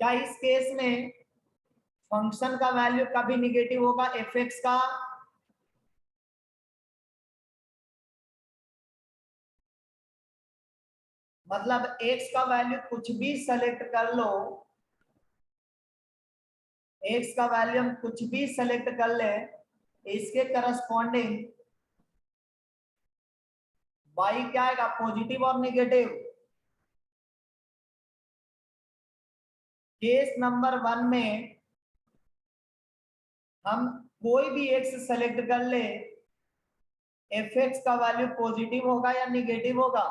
क्या इस केस में फंक्शन का वैल्यू कभी निगेटिव होगा एफ एक्स का? मतलब एक्स का वैल्यू कुछ भी सेलेक्ट कर लो, एक्स का वैल्यू हम कुछ भी सेलेक्ट कर ले, इसके करस्पॉन्डिंग वाई क्या आएगा, पॉजिटिव और नेगेटिव। केस नंबर 1 में हम कोई भी एक्स सेलेक्ट कर ले, एफ एक्स का वैल्यू पॉजिटिव होगा या निगेटिव होगा?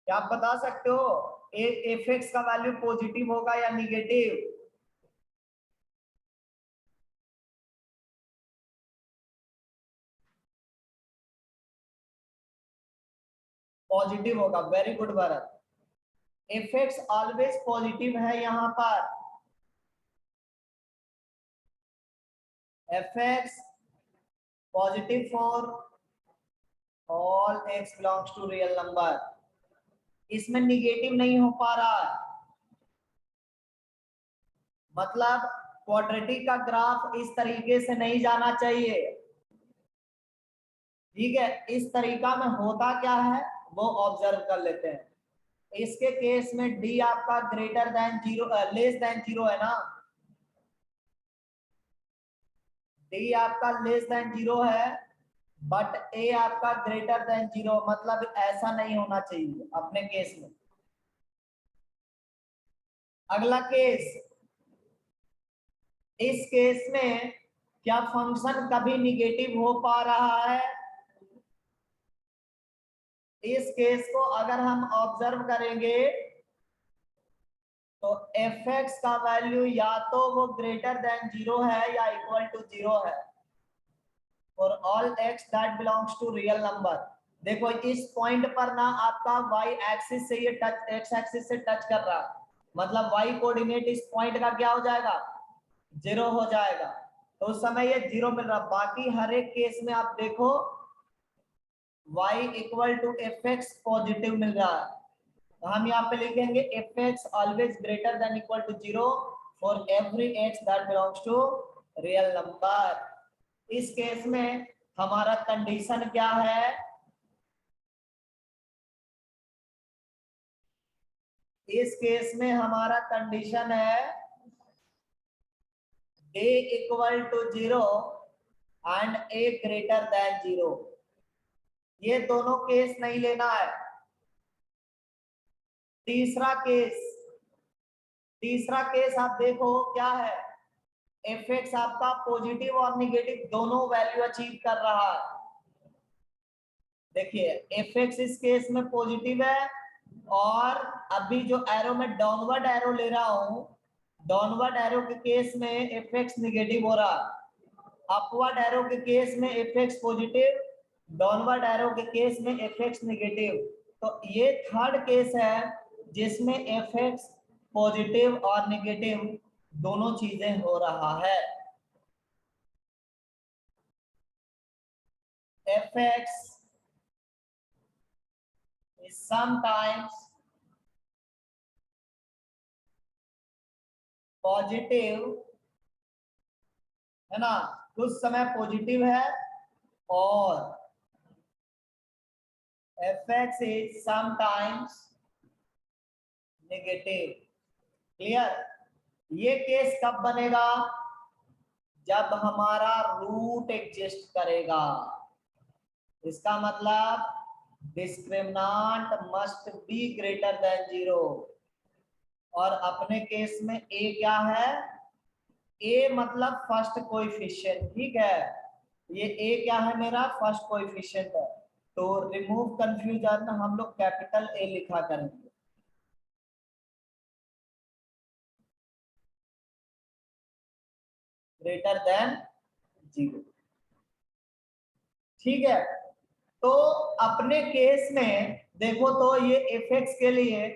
क्या आप बता सकते हो एफ एक्स का वैल्यू पॉजिटिव होगा या निगेटिव? पॉजिटिव होगा। Very good Bharat, F X always positive है यहाँ पर। F X positive for all X belongs to real number, इसमें निगेटिव नहीं हो पा रहा है। मतलब क्वाड्रेटिक का ग्राफ इस तरीके से नहीं जाना चाहिए, ठीक है। इस तरीका में होता क्या है वो ऑब्जर्व कर लेते हैं। इसके केस में डी आपका ग्रेटर देन 0 लेस देन 0 है ना, डी आपका लेस देन 0 है, बट ए आपका ग्रेटर देन 0, मतलब ऐसा नहीं होना चाहिए अपने केस में। अगला केस, इस केस में क्या फंक्शन कभी निगेटिव हो पा रहा है? इस केस को अगर हम ऑब्जर्व करेंगे तो एफ एक्स का वैल्यू या तो वो ग्रेटर देन 0 है या इक्वल टू 0 है for all X that belongs to real number. देखो इस पॉइंट पर ना आपका वाई एक्सिस से ये टच एक्स एक्सिस से टच कर रहा है, मतलब वाई कोऑर्डिनेट इस पॉइंट का क्या हो जाएगा, 0 हो जाएगा। तो उस समय ये 0 मिल रहा। बाकी हर एक केस में आप देखो y equal to F X positive मिल रहा है। तो हम यहाँ पे लिखेंगे F X always greater than equal to 0 for every X that belongs to real number. इस केस में हमारा कंडीशन क्या है, इस केस में हमारा कंडीशन है a equal to 0 and a greater than 0। ये दोनों केस नहीं लेना है। तीसरा केस, तीसरा केस आप देखो क्या है, एफ एक्स आपका पॉजिटिव और निगेटिव दोनों वैल्यू अचीव कर रहा है। देखिए एफ एक्स इस केस में पॉजिटिव है और अभी जो एरो में डाउनवर्ड एरो ले रहा हूं, डाउनवर्ड एरो के केस में एफ एक्स निगेटिव हो रहा, अपवर्ड एरो के केस में F X positive, downward arrow के केस में एफ एक्स निगेटिव। तो ये थर्ड केस है जिसमें एफ एक्स पॉजिटिव और निगेटिव दोनों चीजें हो रहा है। F x is sometimes positive, है ना, कुछ समय पॉजिटिव है, और F x is sometimes negative. Clear? ये केस कब बनेगा? जब हमारा रूट एग्जिस्ट करेगा। इसका मतलब डिस्क्रिमिनांट मस्ट बी ग्रेटर देन 0। और अपने केस में ए क्या है? ए मतलब फर्स्ट कोएफिशिएंट, ठीक है, ये ए क्या है? मेरा फर्स्ट कोएफिशिएंट है। तो रिमूव कंफ्यूजन, हम लोग कैपिटल ए लिखा करेंगे। ग्रेटर देन 0, ठीक है। तो अपने केस में देखो तो ये एफ एक्स के लिए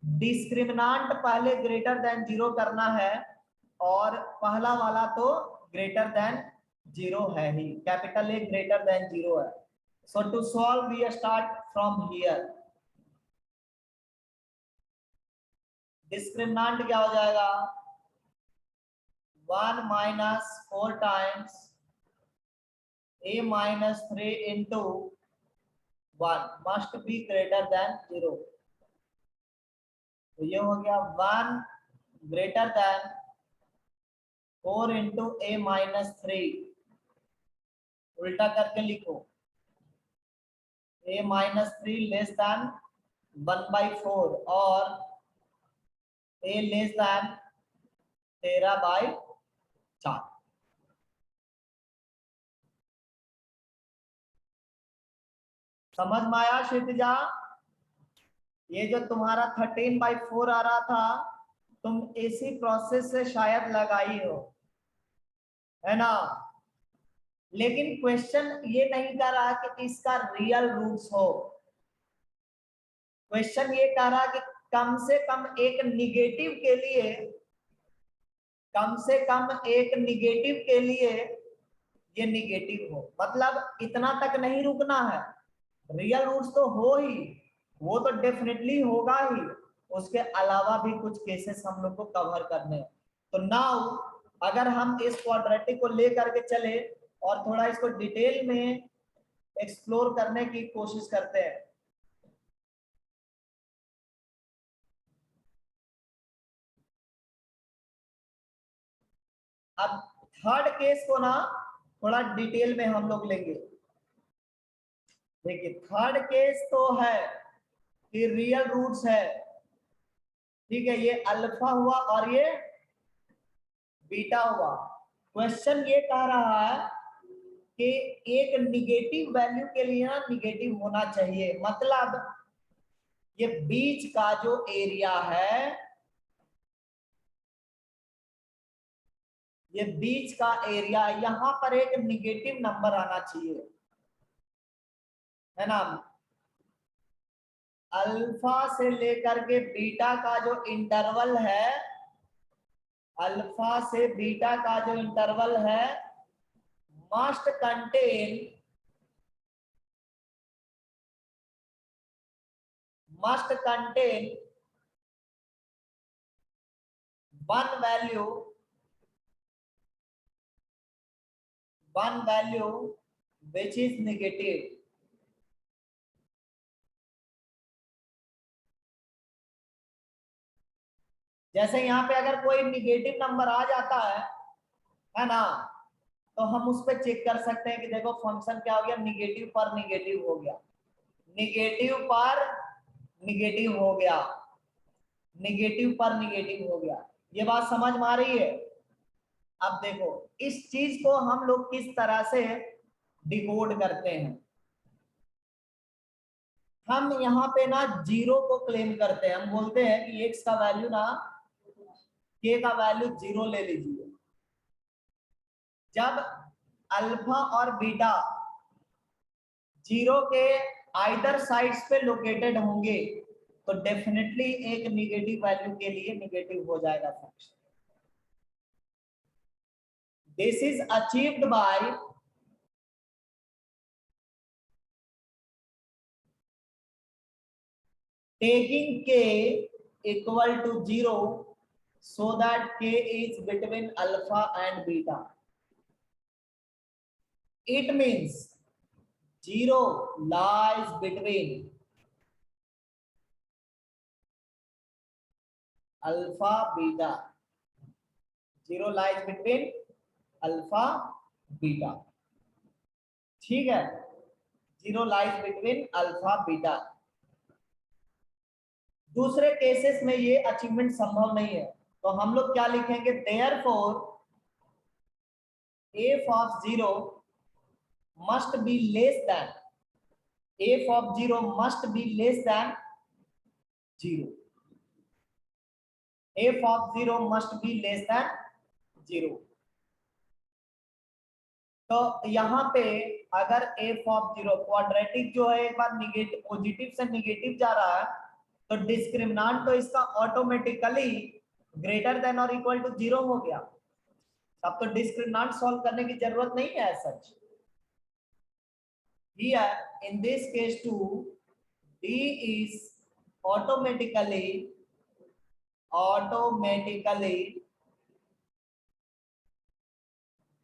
डिस्क्रिमिनांट पहले ग्रेटर देन 0 करना है, और पहला वाला तो ग्रेटर देन 0 है ही, कैपिटल ए ग्रेटर देन 0 है। So to solve we start from here. Discriminant क्या हो जाएगा? 1 माइनस 4 times a minus 3 into 1 must be greater than 0। तो ये हो गया 1 greater than 4 into a minus 3। उल्टा करके लिखो, a minus 3 लेस देन 1/4 और a लेस देन 13/4। समझ में आया क्षितिजा? ये जो तुम्हारा 13/4 आ रहा था, तुम इसी प्रोसेस से शायद लगाई हो, है ना? लेकिन क्वेश्चन ये नहीं कर रहा कि इसका रियल रूट्स हो। क्वेश्चन ये कह रहा कि कम से कम एक निगेटिव के लिए, कम से कम एक निगेटिव के लिए ये निगेटिव हो। मतलब इतना तक नहीं रुकना है, रियल रूट्स तो हो ही, वो तो डेफिनेटली होगा ही, उसके अलावा भी कुछ केसेस हम लोग को कवर करने हैं। तो नाउ अगर हम इस क्वाड्रेटिक को लेकर के चले और थोड़ा इसको डिटेल में एक्सप्लोर करने की कोशिश करते हैं। अब थर्ड केस को ना थोड़ा डिटेल में हम लोग लेंगे। देखिए थर्ड केस तो है कि रियल रूट्स है, ठीक है, ये अल्फा हुआ और ये बीटा हुआ। क्वेश्चन ये कह रहा है कि एक निगेटिव वैल्यू के लिए ना निगेटिव होना चाहिए, मतलब ये बीच का जो एरिया है, ये बीच का एरिया, यहां पर एक निगेटिव नंबर आना चाहिए, है ना? अल्फा से लेकर के बीटा का जो इंटरवल है, अल्फा से बीटा का जो इंटरवल है must contain one value which is negative। जैसे यहाँ पे अगर कोई निगेटिव नंबर आ जाता है ना, तो हम उस पर चेक कर सकते हैं कि देखो फंक्शन क्या हो गया, निगेटिव पर निगेटिव हो गया, निगेटिव पर निगेटिव हो गया, निगेटिव पर निगेटिव हो गया। ये बात समझ में आ रही है? अब देखो इस चीज को हम लोग किस तरह से डिकोड करते हैं। हम यहाँ पे ना जीरो को क्लेम करते हैं, हम बोलते हैं कि एक्स का वैल्यू ना के का वैल्यू 0 ले लीजिए। जब अल्फा और बीटा 0 के आइदर साइड्स पे लोकेटेड होंगे तो डेफिनेटली एक निगेटिव वैल्यू के लिए निगेटिव हो जाएगा function. This is achieved by taking k equal to 0 so that k is between alpha and beta. It means 0 lies between alpha beta. 0 lies between alpha beta. ठीक है, 0 lies between alpha beta. दूसरे cases में ये achievement संभव नहीं है, तो हम लोग क्या लिखेंगे, therefore f of 0 must be less than, f of 0 must be less than 0. f of 0 must be less than 0. तो यहाँ पे अगर f of 0 क्वाड्रेटिक जो है एक बार निगेटिव पॉजिटिव से निगेटिव जा रहा है तो डिस्क्रिमिनांट तो इसका ऑटोमेटिकली ग्रेटर देन और इक्वल टू 0 हो गया। अब तो डिस्क्रिमिनांट सॉल्व करने की जरूरत नहीं है सच। Here in this case too, d is automatically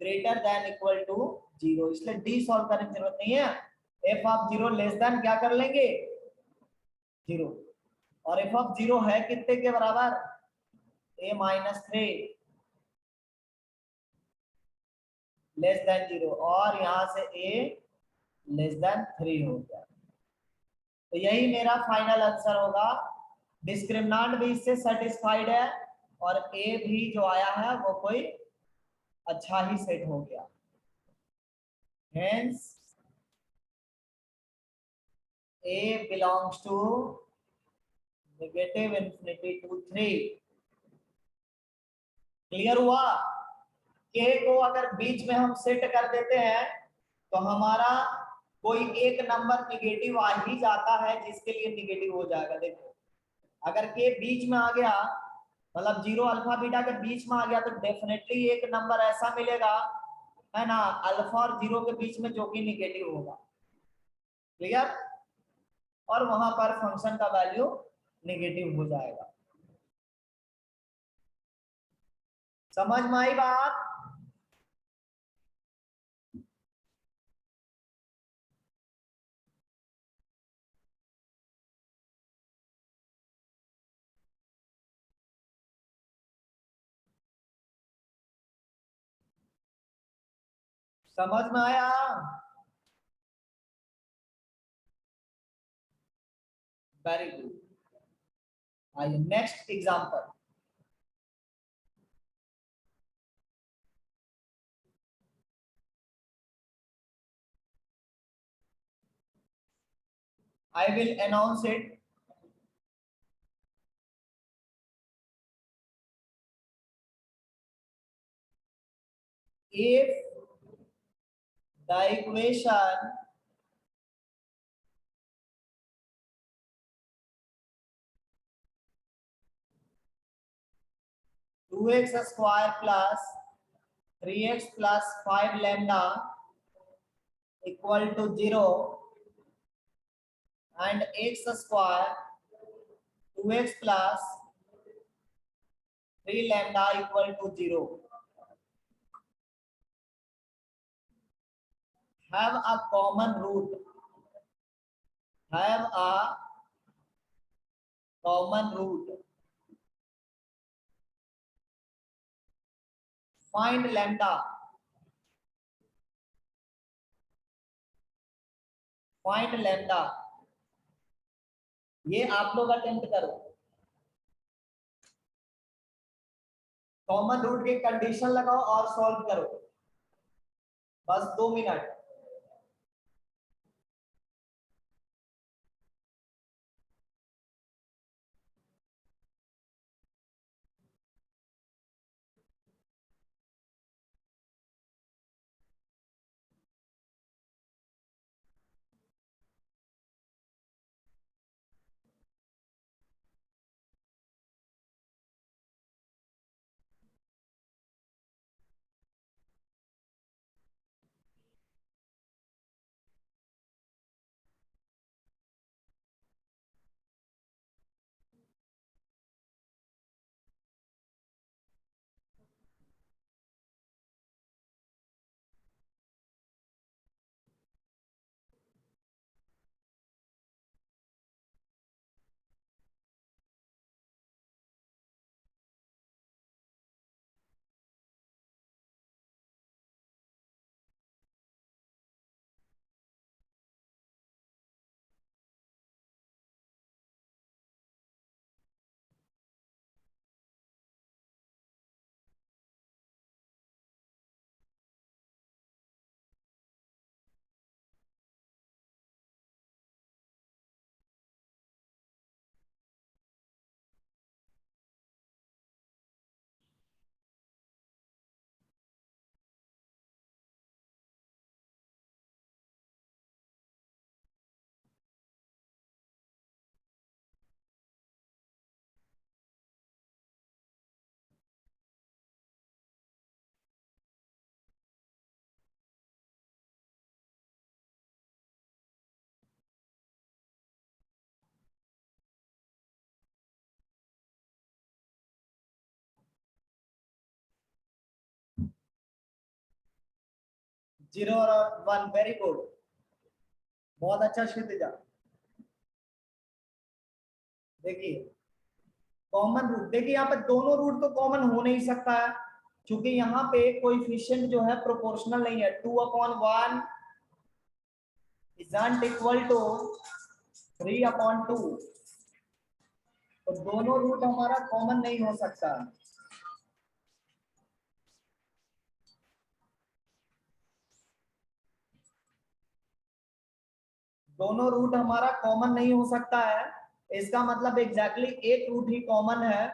greater than equal to 0, इसलिए d सॉल्व करने की जरूरत नहीं है। f of 0 लेस देन क्या कर लेंगे, 0, और f of 0 है कितने के बराबर, a minus 3 लेस देन 0, और यहां से a लेस देन 3 हो गया। तो यही मेरा फाइनल आंसर होगा। डिस्क्रिमिनांट भी इससे सेटिस्फाइड है और a भी जो आया है वो कोई अच्छा ही सेट हो गया। Hence a belongs to negative infinity to 3। Clear हुआ? k को अगर बीच में हम सेट कर देते हैं तो हमारा कोई एक नंबर निगेटिव आ ही जाता है जिसके लिए निगेटिव हो जाएगा। देखो अगर k बीच में आ गया, मतलब 0 अल्फा बीटा के बीच में आ गया, तो डेफिनेटली एक नंबर ऐसा मिलेगा है ना अल्फा और 0 के बीच में जो कि निगेटिव होगा। क्लियर? और वहां पर फंक्शन का वैल्यू निगेटिव हो जाएगा। समझ में आई बात? समझ में आया? Very good. आइए next example. I will announce it. If the equation two X square plus 3x plus 5 lambda equal to 0 and x square 2x plus 3 lambda equal to 0 have a common root, have a common root, find lambda, find lambda। ये आप लोग attempt करो। Common root की condition लगाओ और solve करो, बस 2 minute. 0 और 1, वेरी गुड, बहुत अच्छा क्षितिजा। देखिए कॉमन रूट, देखिए यहाँ पे दोनों रूट तो कॉमन हो नहीं सकता है, क्योंकि यहाँ पे कोएफिशिएंट जो है प्रोपोर्शनल नहीं है। 2/1 isn't equal to 3/2, तो दोनों रूट हमारा कॉमन नहीं हो सकता। दोनों रूट हमारा कॉमन नहीं हो सकता है, इसका मतलब एग्जैक्टली एक रूट ही कॉमन है,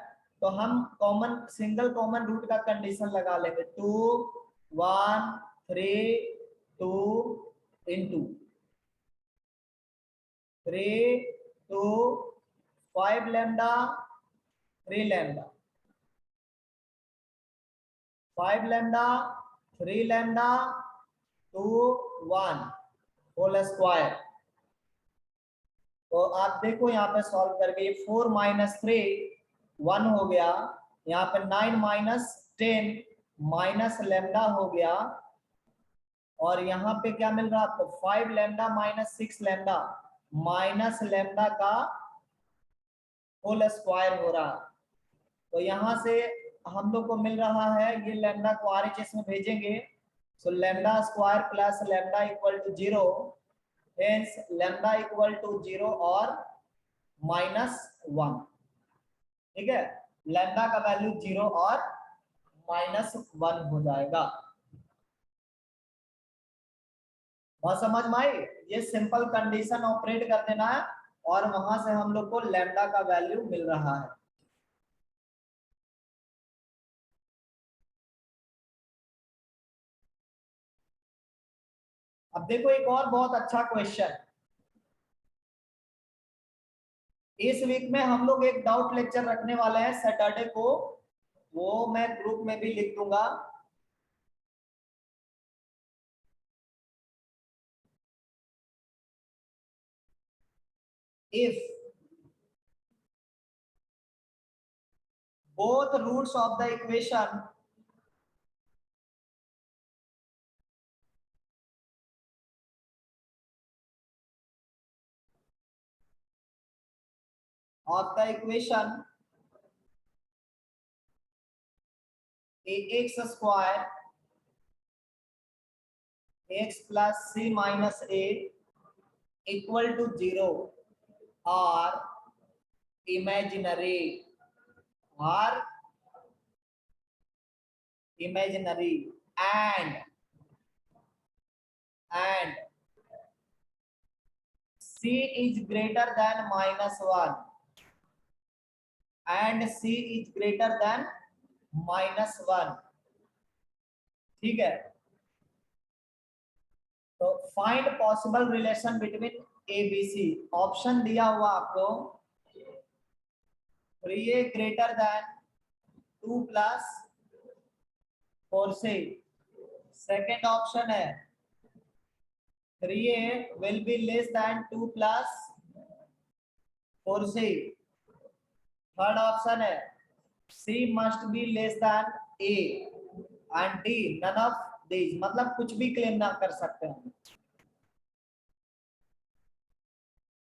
तो हम कॉमन सिंगल कॉमन रूट का कंडीशन लगा लेंगे। 2 1 3 2 into 3 2 5 lambda 3 lambda 5 lambda 3 lambda 2 1 whole square. तो आप देखो यहाँ पे सॉल्व करके, ये 4 - 3 1 हो गया, यहाँ पे 9 - 10 माइनस लैम्डा हो गया, और यहाँ पे क्या मिल रहा है आपको 5 लैम्डा - 6 लैम्डा माइनस लैम्डा का होल स्क्वायर हो रहा। तो यहाँ से हम लोग को मिल रहा है, ये लैम्डा को RHS में भेजेंगे, so lambda square plus lambda equal to 0, hence lambda equal to 0 और -1। ठीक है, लैम्डा का वैल्यू 0 और -1 हो जाएगा। बहुत समझ में आई? ये सिंपल कंडीशन ऑपरेट कर देना है, और वहां से हम लोग को लैम्डा का वैल्यू मिल रहा है। अब देखो एक और बहुत अच्छा क्वेश्चन, इस वीक में हम लोग एक डाउट लेक्चर रखने वाले हैं सैटरडे को, वो मैं ग्रुप में भी लिख दूंगा। If both roots of the equation ax square x plus c minus a equal to 0 are imaginary, are imaginary, and c is greater than -1 and c is greater than -1। ठीक है, तो find possible relation between A B C. Option दिया हुआ आपको 3a greater than 2 + 4c। Second option है 3a will be less than 2 + 4c। Third option है c must be less than a and d none of these, मतलब कुछ भी claim ना कर सकते हैं।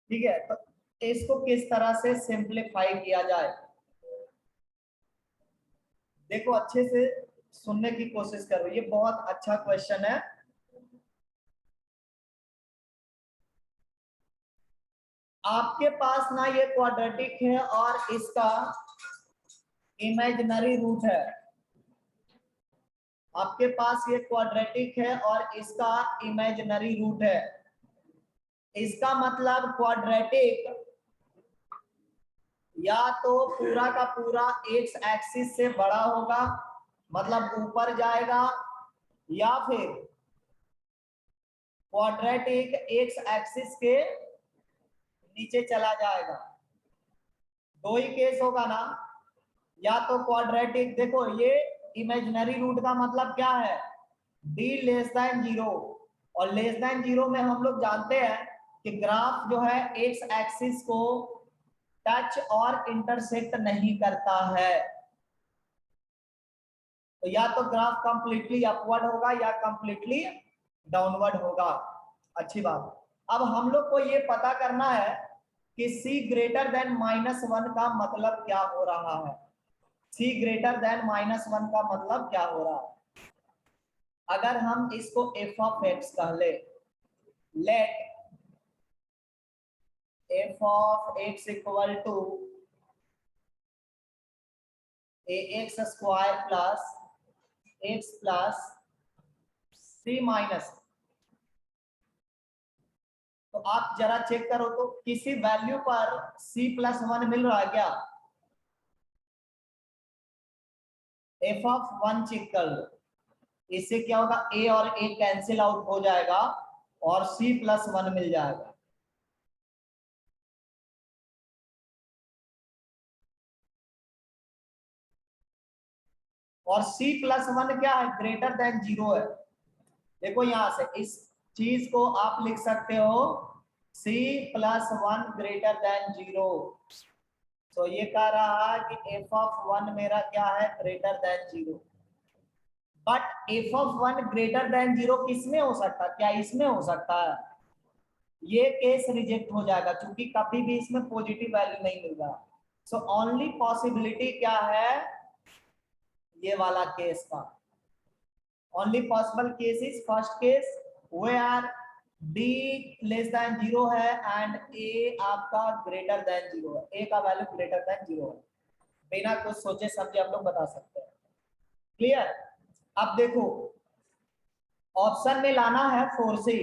ठीक है, तो इसको किस तरह से सिंप्लीफाई किया जाए, देखो अच्छे से सुनने की कोशिश करो, ये बहुत अच्छा क्वेश्चन है। आपके पास ना ये क्वाड्रेटिक है और इसका इमेजिनरी रूट है, आपके पास ये क्वाड्रेटिक है और इसका इमेजिनरी रूट है। इसका मतलब क्वाड्रेटिक या तो पूरा का पूरा एक्स एक्सिस से बड़ा होगा, मतलब ऊपर जाएगा, या फिर क्वाड्रेटिक एक्स एक्सिस के नीचे चला जाएगा। दो ही केस होगा ना, या तो क्वाड्रेटिक, देखो ये इमेजिनरी रूट का मतलब क्या है, d लेस देन 0, और लेस देन 0 में हम लोग जानते हैं कि ग्राफ जो है एक्स एक्सिस को टच और इंटरसेक्ट नहीं करता है, तो या तो ग्राफ कंप्लीटली अपवर्ड होगा या कंप्लीटली डाउनवर्ड होगा। अच्छी बात। अब हम लोग को ये पता करना है कि c ग्रेटर देन -1 का मतलब क्या हो रहा है। c ग्रेटर देन -1 का मतलब क्या हो रहा है। अगर हम इसको f ऑफ x कह ले, let f of x equal to ax square plus x plus c minus, तो आप जरा चेक करो तो किसी वैल्यू पर c+1 मिल रहा है क्या। f ऑफ 1 चेक कर लो, इससे क्या होगा, a और a कैंसिल आउट हो जाएगा और c+1 मिल जाएगा। और c+1 क्या है, ग्रेटर देन 0 है। देखो यहां से इस चीज को आप लिख सकते हो c+1 ग्रेटर देन 0। तो ये कह रहा है कि f ऑफ 1 मेरा क्या है, greater than 0। But f of 1 greater than 0 किसमें हो सकता है, क्या इसमें हो सकता है। ये केस रिजेक्ट हो जाएगा क्योंकि कभी भी इसमें पॉजिटिव वैल्यू नहीं मिल रहा। सो ओनली पॉसिबिलिटी क्या है, ये वाला केस का। Only possible case is first case where d less than 0 है एंड a आपका ग्रेटर देन 0 है, a का वैल्यू ग्रेटर देन 0 है। बिना कुछ सोचे समझे हम लोग बता सकते हैं। क्लियर। अब देखो ऑप्शन में लाना है 4c।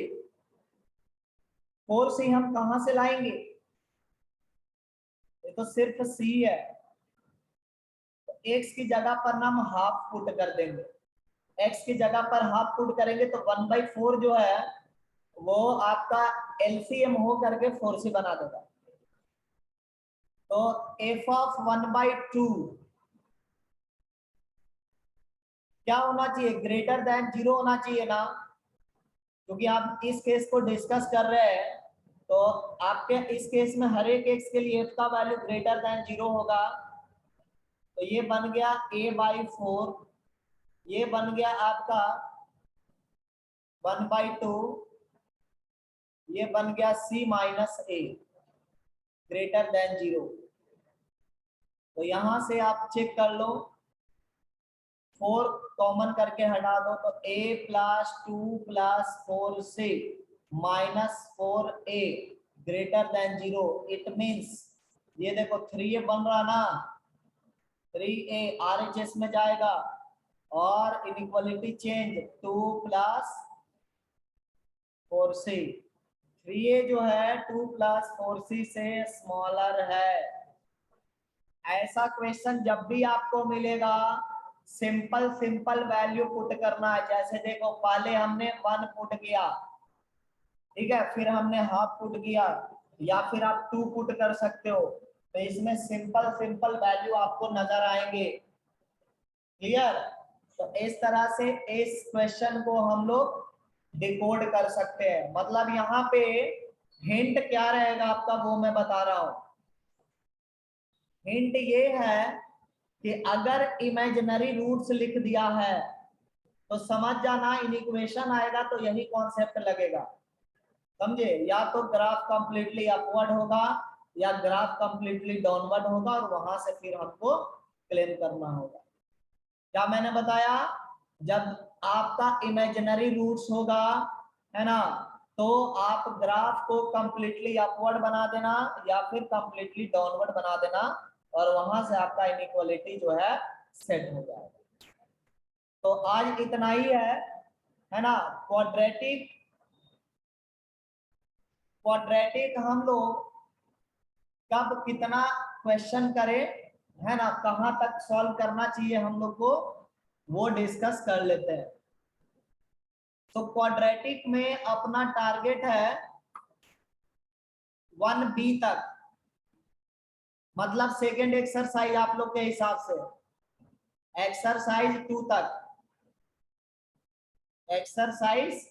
4c हम कहां से लाएंगे, ये तो सिर्फ c है, तो x की जगह पर ना हम हाफ पुट कर देंगे। x की जगह पर हाफ पुट करेंगे तो 1/4 जो है वो आपका एलसीएम हो करके 4c बना देगा। तो f ऑफ 1/2 क्या होना चाहिए, ग्रेटर देन 0 होना चाहिए ना, क्योंकि आप इस केस को डिस्कस कर रहे हैं। तो आपके इस केस में हर एक x के लिए f का वैल्यू ग्रेटर देन 0 होगा। तो ये बन गया a/4, ये बन गया आपका 1/2, ये बन गया c-a ग्रेटर देन 0। तो यहां से आप चेक कर लो, 4 कॉमन करके हटा दो तो a + 2 + 4c -4a greater than 0। It means ये देखो 3a बन रहा ना, 3a RHS में जाएगा और इनइक्वालिटी चेंज 2 + 4c। 3a जो है 2 + 4c से स्मॉलर है। ऐसा क्वेश्चन जब भी आपको मिलेगा सिंपल वैल्यू पुट करना है। जैसे देखो पहले हमने 1 पुट किया, ठीक है, फिर हमने हाफ पुट किया या फिर आप 2 पुट कर सकते हो। तो इसमें सिंपल वैल्यू आपको नजर आएंगे। क्लियर। तो इस तरह से इस क्वेश्चन को हम लोग डिकोड कर सकते हैं। मतलब यहाँ पे हिंट क्या रहेगा आपका वो मैं बता रहा हूं। हिंट ये है कि अगर इमेजिनरी रूट्स लिख दिया है तो समझ जाना इनइक्वेशन आएगा तो यही कॉन्सेप्ट लगेगा। समझे, या तो ग्राफ कंप्लीटली अपवर्ड होगा या ग्राफ कंप्लीटली डाउनवर्ड होगा और वहां से फिर हमको क्लेम करना होगा। क्या मैंने बताया, जब आपका इमेजिनरी रूट्स होगा, है ना, तो आप ग्राफ को कंप्लीटली अपवर्ड बना देना या फिर कंप्लीटली डाउनवर्ड बना देना और वहां से आपका इनइक्वालिटी जो है सेट हो जाएगा। तो आज इतना ही है ना। क्वाड्रेटिक हम लोग कब कितना क्वेश्चन करें, है ना, कहां तक सॉल्व करना चाहिए हम लोग को, वो डिस्कस कर लेते हैं। तो क्वाड्रेटिक में अपना टारगेट है 1b तक, मतलब सेकेंड एक्सरसाइज आप लोग के हिसाब से एक्सरसाइज 2 तक, एक्सरसाइज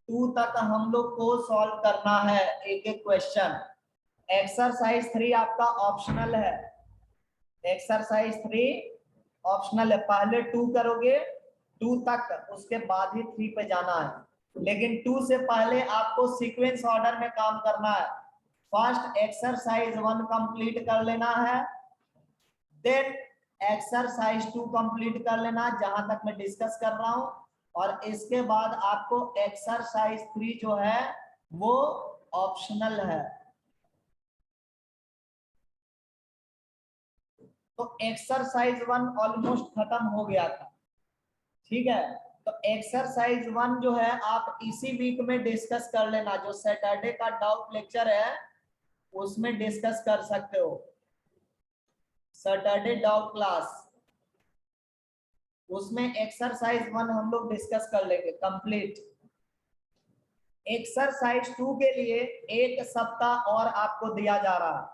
2 तक हम लोग को सॉल्व करना है एक एक क्वेश्चन। एक्सरसाइज 3 आपका ऑप्शनल है, एक्सरसाइज 3 ऑप्शनल है। पहले 2 करोगे 2 तक, उसके बाद ही 3 पे जाना है। लेकिन 2 से पहले आपको सीक्वेंस ऑर्डर में काम करना है। फर्स्ट एक्सरसाइज 1 कंप्लीट कर लेना है, देन एक्सरसाइज 2 कंप्लीट कर लेना जहां तक मैं डिस्कस कर रहा हूं, और इसके बाद आपको एक्सरसाइज 3 जो है वो ऑप्शनल है। तो एक्सरसाइज 1 ऑलमोस्ट खत्म हो गया था, ठीक है। तो एक्सरसाइज 1 जो है आप इसी वीक में डिस्कस कर लेना, जो सैटरडे का डाउट लेक्चर है उसमें डिस्कस कर सकते हो। सैटरडे डाउट क्लास, उसमें एक्सरसाइज 1 हम लोग डिस्कस कर लेंगे कंप्लीट। एक्सरसाइज 2 के लिए 1 सप्ताह और आपको दिया जा रहा है,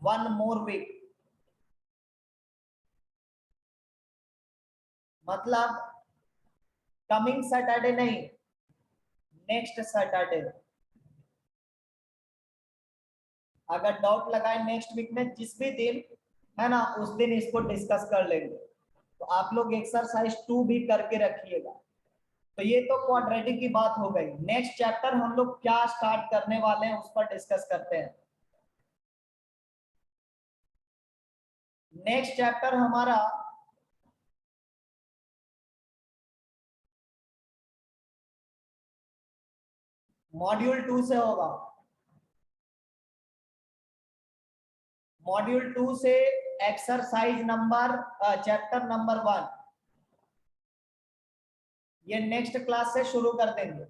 1 मोर वीक। मतलब कमिंग सैटरडे नहीं, नेक्स्ट सैटरडे। अगर डाउट लगाए नेक्स्ट वीक में जिस भी दिन है ना, उस दिन इसको डिस्कस कर लेंगे। तो आप लोग एक्सरसाइज 2 भी करके रखिएगा। तो ये तो क्वाड्रेटिक की बात हो गई। नेक्स्ट चैप्टर हम लोग क्या स्टार्ट करने वाले हैं उस पर डिस्कस करते हैं। नेक्स्ट चैप्टर हमारा मॉड्यूल 2 से होगा। मॉड्यूल 2 से एक्सरसाइज नंबर चैप्टर नंबर 1 ये नेक्स्ट क्लास से शुरू कर देंगे।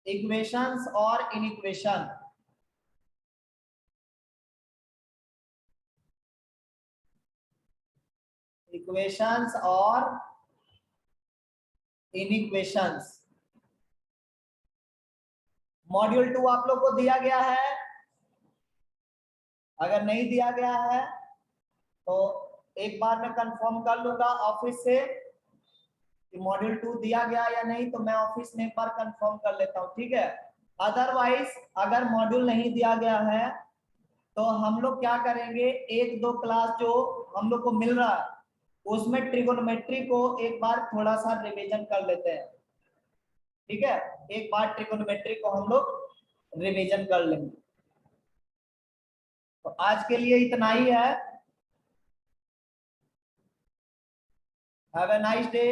इक्वेशंस और इनइक्वेशन, इक्वेशंस और इनइक्वेशंस। मॉड्यूल 2 आप लोग को दिया गया है। अगर नहीं दिया गया है तो एक बार मैं कंफर्म कर लूंगा ऑफिस से कि मॉड्यूल 2 दिया गया या नहीं, तो मैं ऑफिस में एक बार कंफर्म कर लेता हूं, ठीक है। अदरवाइज अगर मॉड्यूल नहीं दिया गया है तो हम लोग क्या करेंगे, 1-2 क्लास जो हम लोग को मिल रहा है उसमें ट्रिगोनोमेट्री को एक बार थोड़ा सा रिवीजन कर लेते हैं, ठीक है। एक बार ट्रिगोनोमेट्री को हम लोग रिवीजन कर लेंगे। तो आज के लिए इतना ही है। Have a nice day.